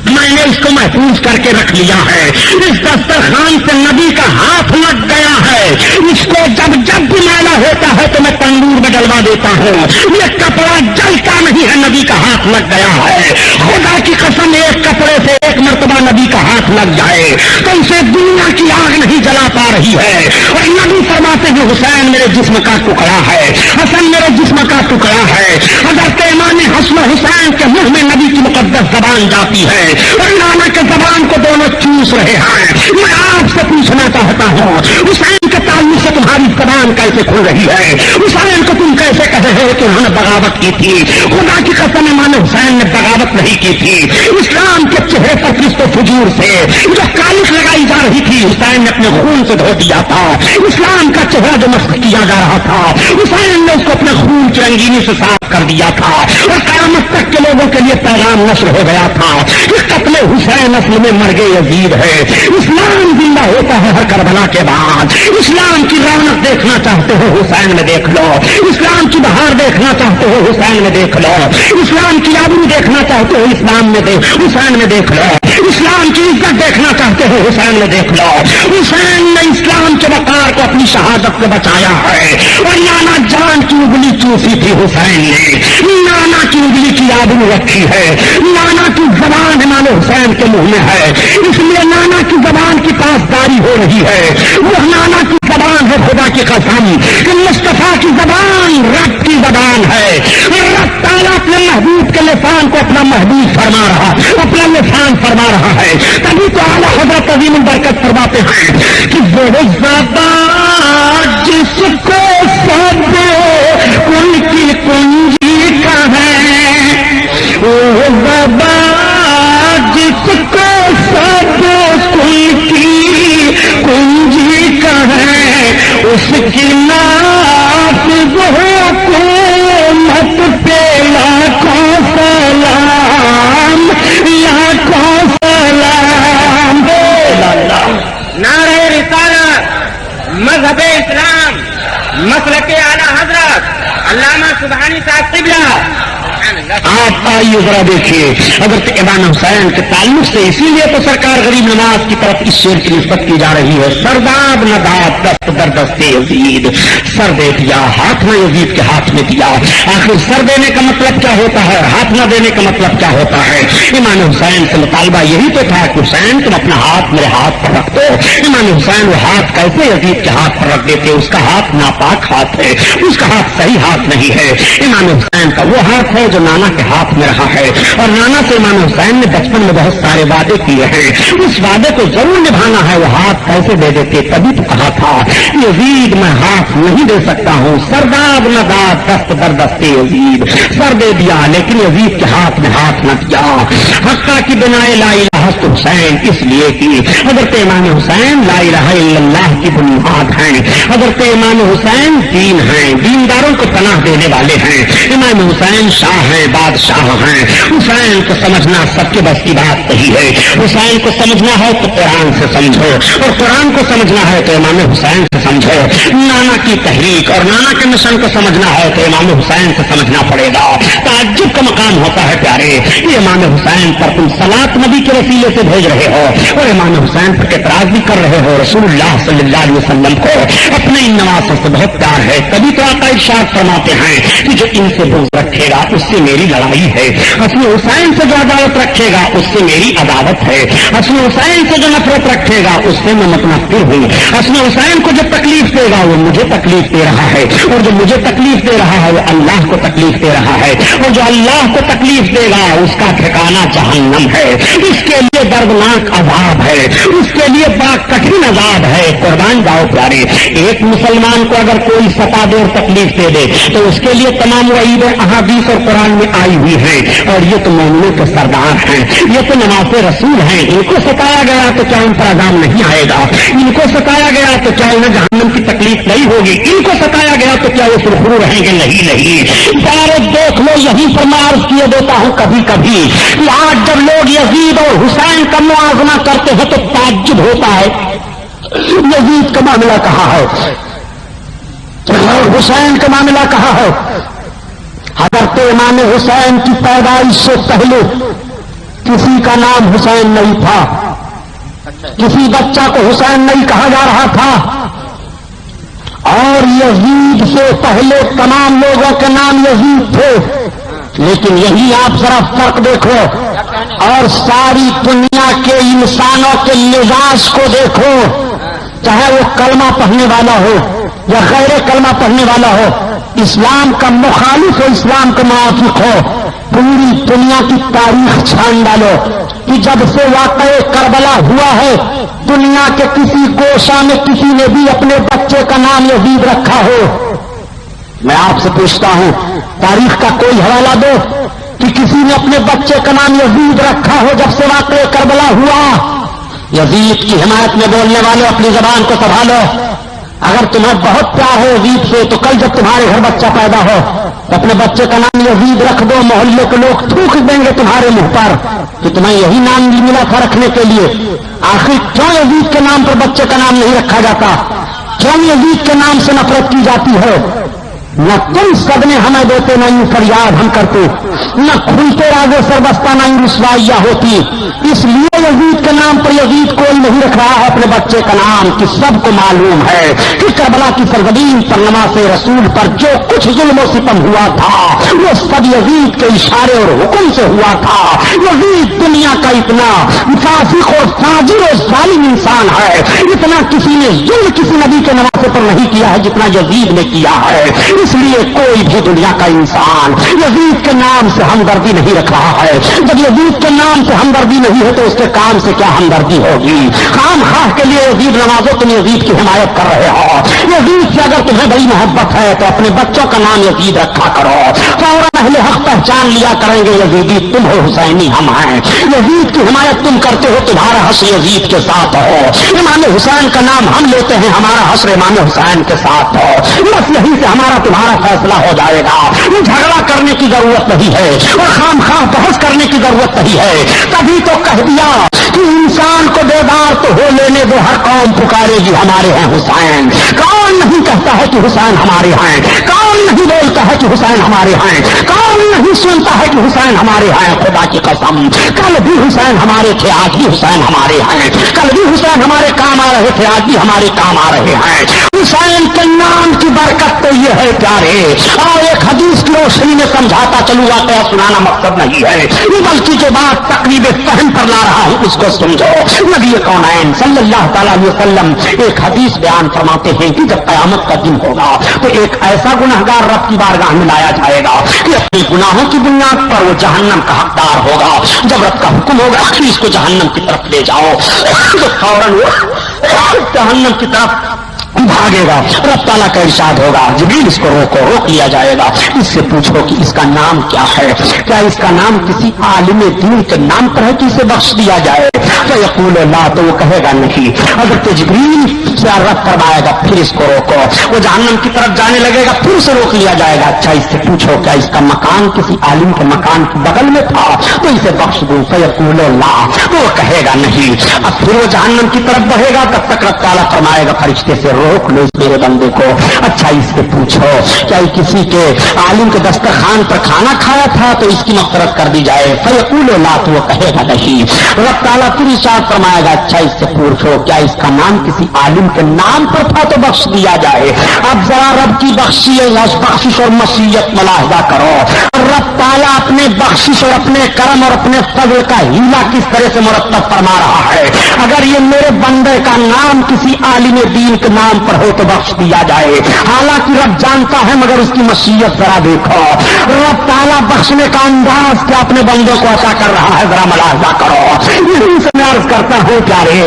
میں نے اس کو محفوظ کر کے رکھ لیا ہے۔ اس دسترخوان سے نبی کا ہاتھ لگ گیا ہے، اس کو جب بھی میلا ہوتا ہے تو میں تندور میں ڈلوا دیتا ہوں، یہ کپڑا جلتا نہیں ہے، نبی کا ہاتھ لگ گیا ہے۔ خدا کی قسم ایک کپڑے سے ایک ہاتھ لگ جائے تو اسے دنیا کی آگ نہیں جلا پا رہی ہے. اور نبی فرماتے ہیں حسین میرے جسم کا ٹکڑا ہے, حسن میرے جسم کا ٹکڑا ہے. حضرت امام حسن و حسین کے منہ میں نبی کی مقدس زبان جاتی ہے اور نانا کے زبان کو دونوں چوس رہے ہیں. میں آپ سے پوچھنا چاہتا ہوں حسین کے تعلق سے تمہاری زبان کیسے کھل رہی ہے؟ حسین کو تم کیسے کہے ہو کہ انہوں نے بغاوت کی تھی؟ خدا کی قسم امام حسین نے بغاوت نہیں کی تھی. اسلام کے چہرے پر فسق و فجور سے جو کالک لگائی جا رہی تھی حسین نے اپنے خون سے دھو دیا تھا. اسلام کا چہرہ جو مسخ کیا جا رہا تھا حسین نے اس کو اپنے خون کی رنگینی سے صاف کر دیا تھا اور قیامت تک کے لوگوں کے لیے پیغام نشر ہو گیا تھا کہ قتل حسین اصل میں مرگ یزید ہے. اسلام زندہ ہوتا ہے ہر کربلا کے بعد. اسلام کی رونق دیکھنا چاہتے ہو حسین میں دیکھ لو, اسلام کی بہار دیکھنا چاہتے ہو حسین میں دیکھ لو, اسلام کی آبرو دیکھنا چاہتے ہو اسلام میں حسین میں دیکھ لو, اسلام کی عزت دیکھنا چاہتے ہو حسین میں دیکھ لو. حسین نے اسلام کے وقار کو اپنی شہادت سے بچایا ہے اور نانا جان کی انگلی چوسی تھی حسین نے, نانا کی انگلی کی آبرو رکھی ہے, نانا کی زبان امام حسین کے منہ میں ہے, اس لیے نانا کی زبان کی پاسداری ہو رہی ہے. وہ نانا کی زبان ہے خدا کی قسم کہ مصطفیٰ کی زبان رب کی زبان ہے. رب تعالیٰ اپنے محبوب کے لسان کو اپنا محبوب فرما رہا, اپنا لسان فرما رہا ہے. تبھی تو اعلیٰ حضرت عظیم البرکت فرماتے ہیں کہ وہ زبان جس کو سب ان کی کنجی کا ہے, وہ زبان جس کو سب ان کی کنجی کا ہے, اس کی نافذ حکومت پہ لاکھوں سلام, لاکھوں سلام. نعرہ رسالت, مذہب اسلام, مسلک اعلیٰ حضرت علامہ سبحانی صاحب قبلہ. آپ آئیے ذرا دیکھیے حضرت امام حسین کے تعلق سے اسی لیے تو سرکار غریب نواز کی طرف اس شعر کی نسبت کی جا رہی ہے. سرداب نداب دست در دست یزید, سر دے دیا ہاتھ نہ یزید کے ہاتھ میں دیا. آخر سر دینے کا مطلب کیا ہوتا ہے, ہاتھ نہ دینے کا مطلب کیا ہوتا ہے؟ امام حسین سے مطالبہ یہی تو تھا کہ حسین تم اپنا ہاتھ میرے ہاتھ پر رکھ دو. امام حسین وہ ہاتھ کیسے یزید کے ہاتھ پر رکھ دیتے؟ اس کا ہاتھ ناپاک ہاتھ ہے, اس کا ہاتھ صحیح ہاتھ نہیں ہے. امام حسین کا وہ ہاتھ ہے جو نانا کے ہاتھ میں رہا ہے اور نانا سے امام حسین نے بچپن میں بہت سارے وعدے کیے ہیں. اس وعدے کو ضرور نبھانا ہے. وہ ہاتھ کیسے دے دیتے؟ تبھی تو کہا تھا یزید میں ہاتھ نہیں دے سکتا ہوں. سرداب نداب دست در دست یزید, سر دے دیا لیکن یزید کے ہاتھ میں ہاتھ نہ دیا. حقا کی بنائے لا الہ الا حسین اس لیے کی حضرت امام حسین لا الہ الا اللہ کی بنیاد ہیں. حضرت امام حسین دین ہیں, دینداروں کو پناہ دینے والے ہیں. امام حسین شاہ ہیں, بادشاہ ہیں. حسین کو سمجھنا سب کے بس کی بات نہیں ہے. حسین کو سمجھنا ہے تو قرآن سے سمجھو اور قرآن کو سمجھنا ہے تو امام حسین سے سمجھو. نانا کی تحریک اور نانا کے مشن کو سمجھنا ہے تو امام حسین سے سمجھنا پڑے گا. تعجب کا مقام ہوتا ہے پیارے, یہ امام حسین پر تم صلاۃ نبی کے وسیلے سے بھیج رہے ہو اور امام حسین پر اعتراض بھی کر رہے ہو. رسول اللہ صلی اللہ علیہ وسلم کو اپنے ان نواسوں سے بہت پیار ہے. تبھی تو آقا ارشاد فرماتے ہیں کہ جو ان سے بغض رکھے گا اس سے میری لڑائی ہے. حسن حسین سے جو عداوت رکھے گا اس سے میری عداوت ہے. حسن حسین سے جو نفرت رکھے گا اس سے میں متنفر ہوں. حسن حسین کو جو تکلیف دے گا وہ مجھے تکلیف دے رہا ہے اور جو مجھے تکلیف دے رہا ہے وہ اللہ کو تکلیف دے رہا ہے اور جو اللہ کو تکلیف دے گا اس کا ٹھکانہ جہنم ہے. اس کے لیے دردناک عذاب ہے, اس کے لیے بڑا کٹھن عذاب ہے. قربان جاؤ پیارے, ایک مسلمان کو اگر کوئی ستا دے اور تکلیف دے دے تو اس کے لیے تمام وعیدیں احادیث اور قرآن میں آئی ہوئی ہیں. اور یہ تو مومنوں کے سردار ہیں, یہ تو نواز رسول ہیں. ان کو ستایا گیا تو کیا ان پر عذاب نہیں آئے گا؟ ان کو ستایا گیا تو کیا انہیں جہنم کی تکلیف نہیں ہوگی؟ ان کو ستایا گیا تو کیا وہ سرخرو رہیں گے؟ نہیں. سارے دیکھ لو, یہیں پر میں عرض کیے دیتا ہوں کبھی کبھی کہ آج جب لوگ یزید اور حسین کا موازنہ کرتے ہیں تو تعجب ہوتا ہے. یزید کا معاملہ کہاں ہے اور حسین کا معاملہ کہاں ہے؟ حضرت امام حسین کی پیدائش سے پہلے کسی کا نام حسین نہیں تھا, کسی بچہ کو حسین نہیں کہا جا رہا تھا. اور یزید سے پہلے تمام لوگوں کے نام یزید تھے. لیکن یہی آپ ذرا فرق دیکھو, اور ساری دنیا کے انسانوں کے مزاج کو دیکھو، چاہے وہ کلمہ پڑھنے والا ہو یا غیر کلمہ پڑھنے والا ہو، اسلام کا مخالف ہو، اسلام کا موافق ہو، پوری دنیا کی تاریخ چھان ڈالو کہ جب سے واقعہ کربلا ہوا ہے دنیا کے کسی گوشہ میں کسی نے بھی اپنے بچے کا نام یزید رکھا ہو؟ میں آپ سے پوچھتا ہوں، تاریخ کا کوئی حوالہ دو کہ کسی نے اپنے بچے کا نام یزید رکھا ہو جب سے واقعہ کربلا ہوا؟ یزید کی حمایت میں بولنے والے اپنی زبان کو سنبھالو۔ اگر تمہیں بہت پیار ہے یزید سے تو کل جب تمہارے گھر بچہ پیدا ہو تو اپنے بچے کا نام یزید رکھ دو، محلے کے لوگ تھوک دیں گے تمہارے منہ پر کہ تمہیں یہی نام ملا تھا رکھنے کے لیے۔ آخر کیوں یزید کے نام پر بچے کا نام نہیں رکھا جاتا؟ کیوں یزید کے نام سے نفرت کی جاتی ہے؟ نہ تم سب نے ہمیں دیتے نہ یوں فریاد ہم کرتے، نہ کھلتے راگے سربستہ نہ یوں رسوائیاں ہوتی۔ اس لیے یزید کے نام پر یزید کوئی نہیں رکھ رہا ہے اپنے بچے کا نام کہ سب کو معلوم ہے کہ کربلا کی سرزمین پر نماز رسول پر جو کچھ ظلم و ستم ہوا تھا وہ سب یزید کے اشارے اور حکم سے ہوا تھا۔ یزید دنیا کا اتنا فاسق و فاجر و ظالم انسان ہے، اتنا کسی نے ظلم کسی نبی کے نواسے پر نہیں کیا ہے جتنا یزید نے کیا ہے۔ اس لیے کوئی بھی دنیا کا انسان یزید کے نام سے ہمدردی نہیں رکھ رہا ہے۔ جب یزید کے نام سے ہمدردی نہیں ہے تو اس کے کام سے کیا ہمدردی ہوگی؟ خام خواہ کے لیے یزید نوازو، تم یزید کی حمایت کر رہے ہو۔ یزید سے اگر تمہیں بڑی محبت ہے تو اپنے بچوں کا نام یزید رکھا کرو، فوراً اہل حق پہچان لیا کریں گے یزیدی تم ہو، حسینی ہم ہیں۔ یزید کی حمایت تم کرتے ہو، تمہارا حشر یزید کے ساتھ ہو۔ امام حسین کا نام ہم لیتے ہیں، ہمارا حشر امام حسین کے ساتھ ہو۔ بس یہی سے ہمارا تمہارا فیصلہ ہو جائے گا۔ جھگڑا کرنے کی ضرورت نہیں ہے اور خام خواہ بحث کرنے کی ضرورت نہیں ہے۔ تبھی تو کہہ دیا کہ انسان کو بیدار تو ہو لینے دو، ہر قوم پکارے گی ہمارے ہیں حسین۔ کون نہیں کہتا ہے کہ حسین ہمارے ہیں؟ کون نہیں بولتا ہے کہ حسین ہمارے ہیں؟ کون نہیں سنتا ہے کہ حسین ہمارے ہیں؟ خدا کی قسم کل بھی حسین ہمارے تھے، آج بھی حسین ہمارے ہیں۔ کل بھی حسین ہمارے کام آ رہے تھے، آج بھی ہمارے کام آ رہے ہیں۔ حسین کے نام کی برکت تو یہ ہے پیارے، اور ایک حدیث کی روشنی میں سمجھاتا چلوں، واقعہ سنانا مقصد نہیں ہے بلکہ جو بات تقریب فہم پر لا رہا ہوں اس کو سمجھو۔ نبی کونین صلی اللہ تعالیٰ علیہ وسلم ایک حدیث بیان فرماتے ہیں کہ جب قیامت کا دن ہوگا تو ایک ایسا گنہگار رب کی بارگاہ میں لایا جائے گا کہ اپنے گناہوں کی بنیاد پر وہ جہنم کا حقدار ہوگا۔ جب رب کا حکم ہوگا کہ اس کو جہنم کی طرف لے جاؤ تو فوراً وہ جہنم کی طرف بھاگے گا۔ رب تعالیٰ کا ارشاد ہوگا جبریل اس کو روکو، روک لیا جائے گا، اس سے پوچھو کہ اس کا نام کیا ہے، کیا اس کا نام کسی عالم دین کے نام پر ہے کہ اسے بخش دیا جائے؟ تو یقول لا، تو وہ کہے گا نہیں۔ حضرت جبریل سے رب فرمائے گا پھر اس کو روکو، وہ جہنم کی طرف جانے لگے گا، پھر اسے روک لیا جائے گا، اچھا اس سے پوچھو کیا اس کا مکان کسی عالم کے مکان کے بغل میں تھا تو اسے بخش دوں؟ فیقول لا، تو وہ کہے گا نہیں۔ اب پھر وہ جہنم کی طرف بڑھے گا، تب تک رب تعالیٰ فرمائے گا فرشتے سے روک لو اس میرے بندے کو، اچھا اس سے پوچھو کیا کسی کے عالم کے دسترخوان پر کھانا کھایا تھا تو اس کی مغفرت کر دی جائے؟ فیقول لا، تو وہ کہے گا نہیں۔ رب تعالیٰ پھر ارشاد فرمائے گا اچھا اس سے پوچھو کیا اس کا نام کسی عالم کے نام پر تھا تو بخش دیا جائے؟ اب ذرا رب کی بخشش اور مشیت ملاحظہ کرو، رب تعالیٰ اپنے بخشش اور اپنے کرم اور اپنے فضل کا ہیلا کس طرح سے مرتب فرما رہا ہے۔ اگر یہ میرے بندے کا نام کسی عالم دین کے نام پر ہو تو بخش دیا جائے، حالانکہ رب جانتا ہے مگر اس کی مشیت ذرا دیکھو، رب تعالیٰ بخشنے کا انداز کیا اپنے بندوں کو عطا کر رہا ہے، ذرا ملاحظہ کرو۔ یہی سے میں عرض کرتا ہوں پیارے،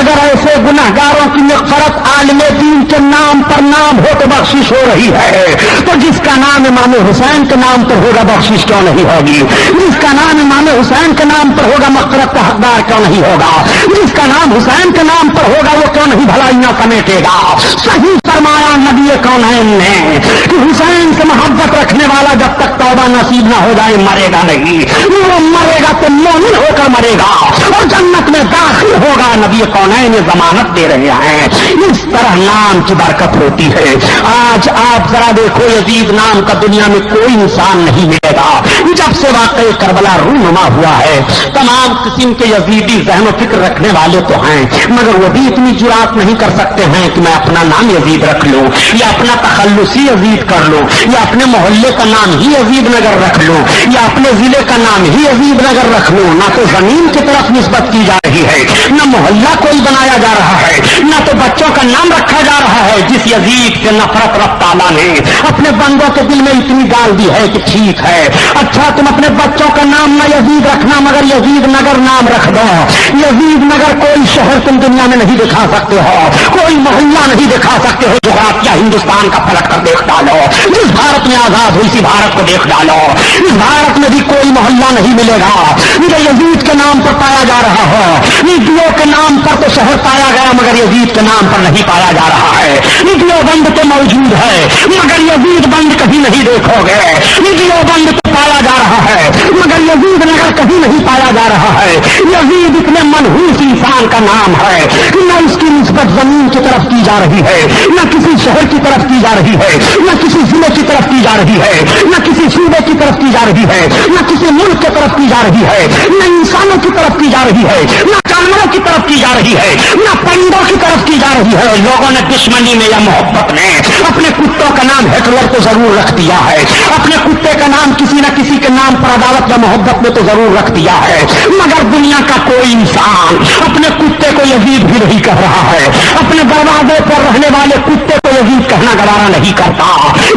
اگر ایسے گناہگاروں کی مغفرت عالم دین کے نام پر نام ہو تو بخشش ہو رہی ہے، تو جس کا نام امام حسین کے نام پر ہوگا بخشش کیوں نہیں ہوگی؟ جس کا نام امام حسین کے نام پر ہوگا مغفرت کا حقدار کیوں نہیں ہوگا؟ جس کا نام حسین کے نام پر ہوگا وہ کیوں نہیں بھلائیاں سمیٹے گا؟ صحیح فرمایا نبی کونین نے کہ حسین سے محبت رکھنے والا جب تک توبہ نصیب نہ ہو جائے مرے گا نہیں، وہ مرے گا تو مومن ہو کر مرے گا۔ اور جنت میں داخل ہوگا، نبی کونین ضمانت دے رہے ہیں۔ اس طرح نام کی برکت ہوتی ہے۔ آج آپ ذرا دیکھو، یزید نام کا دنیا میں کوئی انسان نہیں ملے گا۔ جب سے واقعہ کربلا رونما ہوا ہے، تمام قسم کے یزیدی ذہن و فکر رکھنے والے تو ہیں، مگر وہ بھی اتنی جرات نہیں کر سکتے ہیں کہ میں اپنا نام یزید رکھ لوں، یا اپنا تخلصی یزید کر لوں، یا اپنے محلے کا نام ہی یزید نگر رکھ لوں، یا اپنے ضلع کا نام ہی یزید نگر رکھ لوں۔ نہ تو زمین کی طرف نسبت کی جا رہی ہے، نہ محلہ کوئی بنایا جا رہا ہے، نہ تو بچوں کا نام رکھا جا رہا ہے جس یزید سے نفرت رب تعالیٰ نے اپنے بندوں کے دل میں اتنی ڈال دی ہے کہ ٹھیک ہے، اچھا تم اپنے بچوں کا نام نہ یزید رکھنا مگر یزید نگر نام رکھ دو۔ یزید نگر کوئی شہر تم دنیا میں نہیں دکھا سکتے ہو، کوئی محلہ نہیں دکھا سکتے ہو۔ جغرافیہ ہندوستان کا پلٹ کر دیکھ ڈالو، جس بھارت میں آزاد ہوئی سی بھارت کو دیکھ ڈالو، اس بھارت میں بھی کوئی محلہ نہیں ملے گا جو یزید کے نام پر پایا جا رہا ہو۔ دیو کے نام پر تو شہر پایا گیا مگر یزید کے نام پر نہیں پایا جا رہا ہے۔ دیو بند تو موجود ہے مگر یزید بند کبھی نہیں دیکھو گے۔ دیو بند تو پایا جا رہا ہے مگر یزید نگر کبھی نہیں پایا جا رہا ہے۔ یزید اتنے منحوس انسان کا نام ہے کہ نہ اس کی نسبت زمین کی طرف کی جا رہی ہے، نہ کسی شہر کی طرف کی جا رہی ہے، نہ کسی ضلع کی طرف کی جا رہی ہے، نہ کسی صوبے کی طرف کی جا رہی ہے، نہ کسی ملک کی طرف کی جا رہی ہے، نہ انسانوں کی طرف کی جا رہی ہے، نہ جانوروں کی طرف کی جا رہی ہے، نہ پرندوں کی طرف کی جا رہی ہے۔ لوگوں نے دشمنی میں یا محبت میں اپنے کتوں کا نام ہٹلر کو ضرور رکھ دیا ہے، اپنے کتے کا نام کسی نہ کسی کے نام پر عداوت یا محبت میں تو ضرور رکھ دیا ہے، مگر دنیا کا کوئی انسان اپنے کتے کو یزید بھی نہیں کہہ رہا ہے، اپنے دروازے پر رہنے والے کتے کو یزید کہنا گوارا نہیں کرتا۔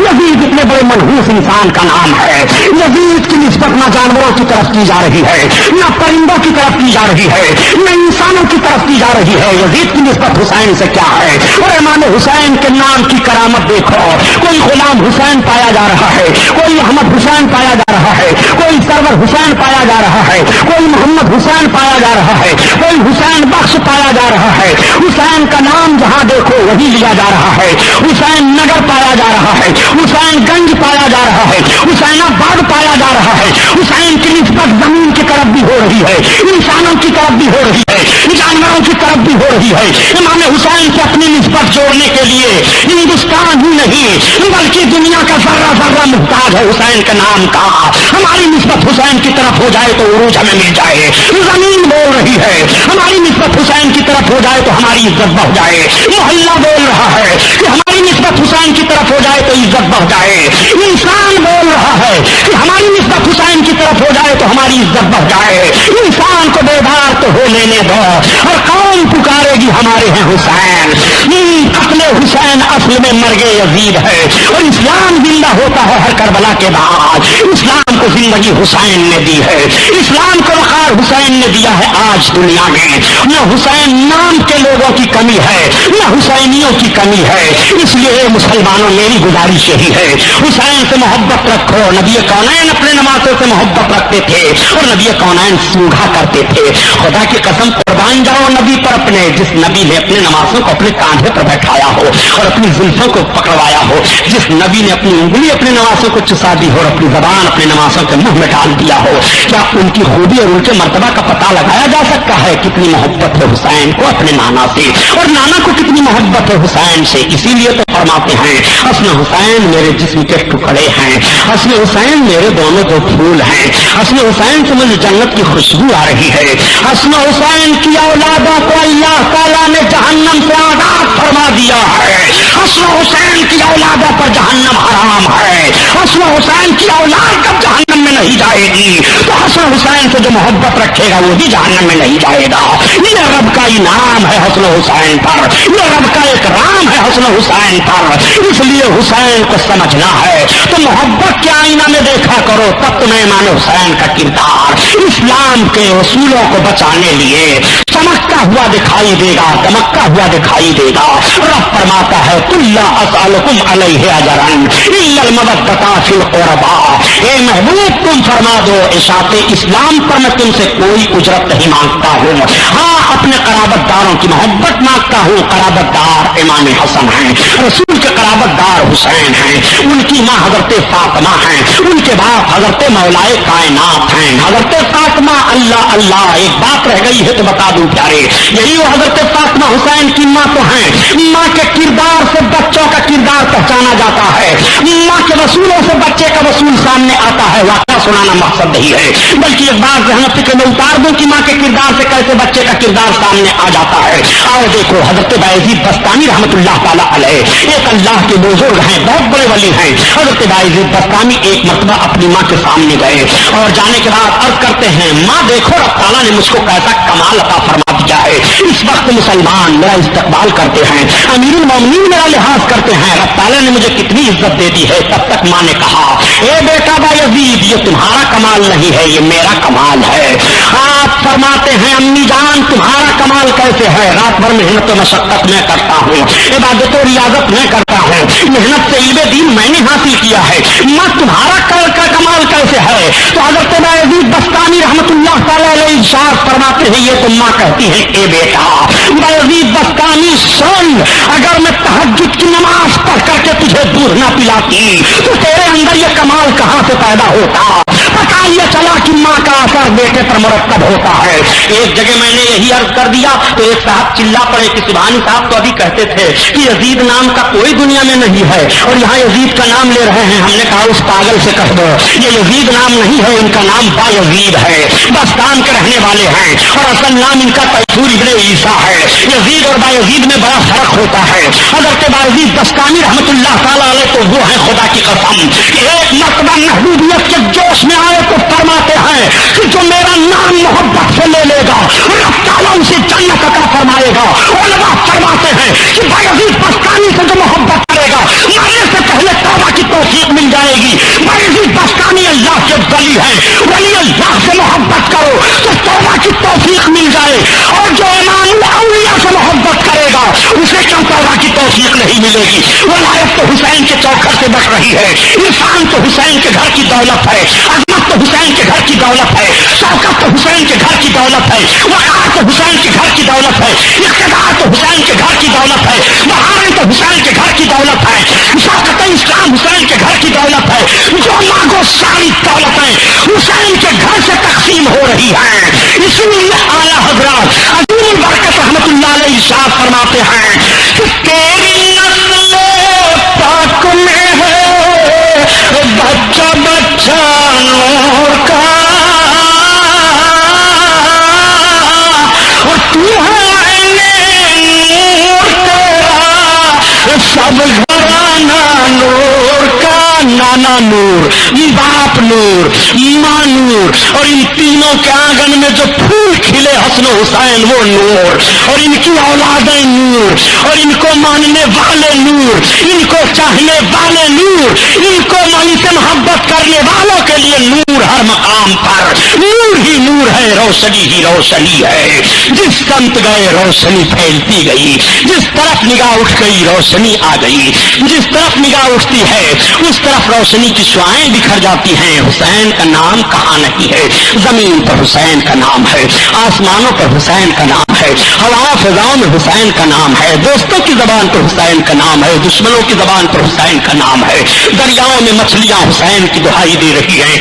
یزید اتنے بڑے منحوس انسان کا نام ہے۔ یزید کی نسبت نہ جانوروں کی طرف کی جا رہی ہے، نہ پرندوں کی طرف کی جا رہی ہے، نہ انسانوں کی طرف کی جا رہی ہے۔ یزید کی نسبت حسین سے کیا ہے؟ اور امام حسین کے نام کی کرامت دیکھو، کوئی غلام حسین پایا جا رہا ہے، کوئی احمد حسین پایا جا رہا ہے، کوئی سرور حسین پایا جا رہا ہے، کوئی محمد حسین پایا جا رہا ہے، کوئی حسین بخش پایا جا رہا ہے۔ حسین کا نام جہاں دیکھو وہی لیا جا رہا ہے۔ حسین نگر پایا جا رہا ہے، حسین گنج پایا جا رہا ہے، حسین آباد پایا جا رہا ہے۔ حسین کی نسبت زمین کی طرف بھی ہو رہی ہے، انسانوں کی طرف بھی ہو رہی ہے، جانوروں کی طرف بھی ہو رہی ہے۔ امام حسین سے اپنی نسبت جوڑنے کے لیے ہندوستان ہی نہیں بلکہ دنیا کا ذرہ ذرہ محتاج ہے حسین کے نام کا۔ ہماری نسبت حسین کی طرف ہو جائے تو عروج ہمیں مل جائے۔ زمین بول رہی ہے ہماری نسبت حسین کی طرف ہو جائے تو ہماری عزت بڑھ جائے۔ محلہ بول رہا ہے کہ ہماری نسبت حسین کی طرف ہو جائے تو عزت بڑھ جائے۔ انسان بول رہا ہے کہ ہماری نسبت حسین کی طرف ہو جائے تو ہماری عزت بڑھ جائے۔ انسان کو بیدار تو ہو لینے دو، اور قوم پکارے گی ہمارے ہیں حسین۔ قتل حسین اصل میں مرگ یزید ہے، اور اسلام زندہ ہوتا ہے ہر کربلا کے بعد۔ اسلام کو زندگی حسین نے دی ہے، اسلام کو وقار حسین نے دیا ہے۔ آج دنیا میں نہ حسین نام کے لوگوں کی کمی ہے، نہ حسینیوں کی کمی ہے۔ اس لیے مسلمانوں میری گزارش یہی ہے، حسین سے محبت رکھو۔ نبی کونین اپنے نمازوں سے محبت رکھتے تھے، اور نبی کونین سونگھا کرتے تھے۔ خدا کی قسم قربان جاؤ نبی پر اپنے، جس نبی نے اپنے نمازوں کو اپنے کاندھے پر بیٹھایا ہو اور اپنی زلفوں کو پکڑوایا ہو، جس نبی نے اپنی انگلی اپنے نمازوں کو چسا دی ہو اور اپنی زبان اپنے نمازوں کے منہ میں ڈال دیا ہو، کیا ان کی خوبی اور ان کے مرتبہ کا پتہ لگایا جا سکتا ہے؟ کتنی محبت ہے حسین کو اپنے نانا سے، اور نانا کو کتنی محبت ہے حسین سے۔ اسی لیے تو فرماتے ہیں حسن حسین میرے جسم کے ٹکڑے ہیں، حسن حسین میرے دونوں دو پھول ہیں، حسن حسین سے مجھے جنت کی خوشبو آ رہی ہے۔ حسن حسین کی اولادوں کو اللہ تعالیٰ نے جہنم سے آزاد فرما دیا ہے۔ حسن حسین کی اولادوں پر جہنم حرام ہے۔ حسن حسین کی اولاد جب جہنم میں نہیں جائے گی تو حسن حسین سے جو محبت رکھے گا وہ بھی جہنم میں نہیں جائے گا۔ یہ رب کا انعام ہے حسن حسین پر، یہ رب کا اکرام ہے حسن حسین پر۔ اس لیے حسین کو سمجھنا ہے تو محبت کے آئینہ میں دیکھا کرو، تب تمہیں امام حسین کا کردار اسلام کے اصولوں کو بچانے لیے چمکتا ہوا دکھائی دے گا، دمکتا ہوا دکھائی دے گا۔ رب فرماتا ہے قل لا اسألکم علیہ اجرا الا المودۃ فی القربى، اے محبوب تم فرما دو اشاعت اسلام پر میں تم سے کوئی اجرت نہیں مانگتا ہوں، ہاں اپنے قرابت داروں کی محبت مانگتا ہوں۔ قرابت دار امام حسن ہیں، رسول کے قرابت دار حسین ہیں، ان کی ماں حضرت فاطمہ ہیں، ان کے باپ حضرت مولائے کائنات ہیں۔ حضرت فاطمہ اللہ اللہ، ایک بات رہ گئی ہے تو بتا دوں پیارے، یہی وہ حضرت فاطمہ حسین کی ماں تو ہیں۔ ماں کے کردار سے بچوں کا کردار پہچانا جاتا ہے، ماں کے وصولوں سے بچے کا وصول سامنے آتا ہے۔ واقعہ سنانا مقصد نہیں ہے، بلکہ ایک بات ذہن فکر میں اتار دوں کہ ماں کے کردار سے کیسے بچے کا کردار سامنے آ جاتا ہے۔ آؤ دیکھو حضرت بایزید بستانی رحمۃ اللہ تعالیٰ علیہ، ایک اللہ کے بزرگ ہیں، بہت بڑے ولی ہیں۔ حضرت بایزید بستانی ایک مرتبہ اپنی ماں کے سامنے گئے اور جانے کے بعد عرض کرتے ہیں، ماں دیکھو رب تعالیٰ نے مجھ کو کیسا کمال عطا فرما دیا ہے، اس وقت مسلمان میرا استقبال کرتے ہیں، امیر المومنین میرا لحاظ کرتے ہیں، رب تعالیٰ نے مجھے کتنی عزت دے دی ہے۔ تب تک ماں نے کہا، اے بیٹا بایزید یہ تمہارا کمال نہیں ہے، یہ میرا کمال ہے۔ آپ فرماتے ہیں، امی جان تمہارا کمال کیسے ہے؟ رات بھر محنت و مشقت میں کرتا ہوں، عبادت و ریاضت میں کرتا ہوں، محنت سے علم دین میں نے حاصل کیا ہے، ماں تمہارا کمال کیسے ہے؟ تو حضرت بایزید بستانی رحمۃ اللہ تعالیٰ علیہ ارشاد فرماتے ہیں، یہ تو ماں کہتی ہے، اے بیٹا بایزید بستانی سن، اگر میں تہجد کی نماز پڑھ کر کے تجھے دودھ نہ پلاتی تو تیرے اندر یہ کمال کہاں سے پیدا ہوتا؟ پتا یہ چلا کہ ماں کا اثر بیٹے پر مرتب ہوتا ہے۔ ایک جگہ میں نے یہی عرض کر دیا تو ایک صاحب چلا پڑے کہ سبحانی صاحب تو ابھی کہتے تھے کہ یزید نام کا کوئی دنیا میں نہیں ہے اور یہاں یزید کا نام لے رہے ہیں۔ ہم نے کہا اس پاگل سے کہہ دو یہ یزید نام نہیں ہے، ان کا نام بایزید ہے، بستان کے رہنے والے ہیں اور اصل نام ان کا تیسور ابن عیسیٰ ہے۔ یزید اور بایزید میں بڑا فرق ہوتا ہے۔ حضرت بایزید بستانی رحمۃ اللہ تعالیٰ علیہ تو وہ ہیں خدا کی قسم کہ ایک مرتبہ محبوبیت کے جوش میں آئے تو فرماتے ہیں کہ جو میرا نام محبت سے لے لے گا رب تعالیٰ اسے جنت عطا فرمائے گا۔ علماء فرماتے ہیں کہ بایزید بستانی سے جو محبت کرے گا مرنے سے پہلے توبہ کی توفیق مل جائے گی۔ بایزید بستانی اللہ کے ولی ہیں، ولی اللہ سے محبت کرو تو توبہ کی توفیق مل جائے، اور جو امام الاولیاء سے محبت کرے گا اسے کیوں توبہ کی توفیق نہیں ملے گی؟ ولایت تو حسین کے چوکھٹ سے بچ رہی ہے، انسان تو حسین کے گھر کی دولت ہے، عظمت تو حسین کے گھر کی دولت ہے، شوکت تو حسین کے گھر کی دولت ہے، وقار تو حسین کے گھر کی دولت ہے، اقتدار تو حسین کے گھر کی دولت ہے، بہاریں تو حسین کے گھر کی دولت ہے، شوکت اسلام حسین کے گھر کی دولت ہے۔ جو مانگو ساری دولتیں حسین کے گھر سے تقسیم ہو رہی ہیں۔ اسی لیے اعلیٰ حضرات عظیم البرکت رحمۃ اللہ علیہ ارشاد فرماتے ہیں کہ تیری نسل پاک میں ہے بچہ بچہ نور کا، اور تو ہے نور تیرا سب گھرانہ نور کا، نانا نور، باپ نور، ماں نور، اور ان تینوں کے آنگن میں جو پھول کھلے حسن و حسین وہ نور، اور ان کی اولادیں نور، اور ان کو ماننے والے نور، ان کو چاہنے والے نور، ان کو من سے محبت کرنے والوں کے لیے نور ہر مقام پر، نور ہی نور ہے، روشنی ہی روشنی ہے۔ جس سمت گئے روشنی پھیلتی گئی، جس طرف نگاہ اٹھ گئی روشنی آ گئی، جس طرف نگاہ اٹھتی ہے اس طرف روشنی کی شعائیں بکھر جاتی ہیں۔ حسین کا نام کہاں نہیں ہے؟ زمین پر حسین کا نام ہے، آسمانوں پر حسین کا نام ہے، ہوا فضاؤں میں حسین کا نام ہے، دوستوں کی زبان پر حسین کا نام ہے، دشمنوں کی زبان پر حسین کا نام ہے، دریاؤں میں مچھلیاں حسین کی دہائی دے رہی ہیں،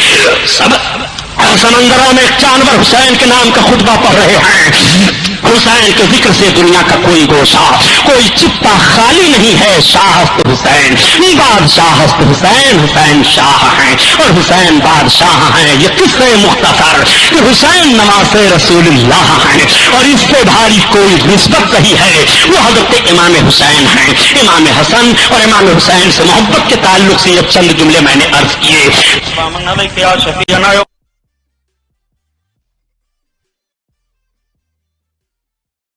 سمندروں میں جانور حسین کے نام کا خطبہ پڑھ رہے ہیں۔ حسین کے ذکر سے دنیا کا کوئی گوشہ، کوئی چپا خالی نہیں ہے۔ شاہ ہست حسین، بادشاہ ہست حسین، حسین شاہ ہیں اور حسین بادشاہ ہیں۔ یہ قصے مختصر کہ حسین نواز رسول اللہ ہیں، اور اس سے بھاری کوئی نسبت نہیں ہے، وہ حضرت امام حسین ہیں۔ امام حسن اور امام حسین سے محبت کے تعلق سے یہ چند جملے میں نے عرض کیے۔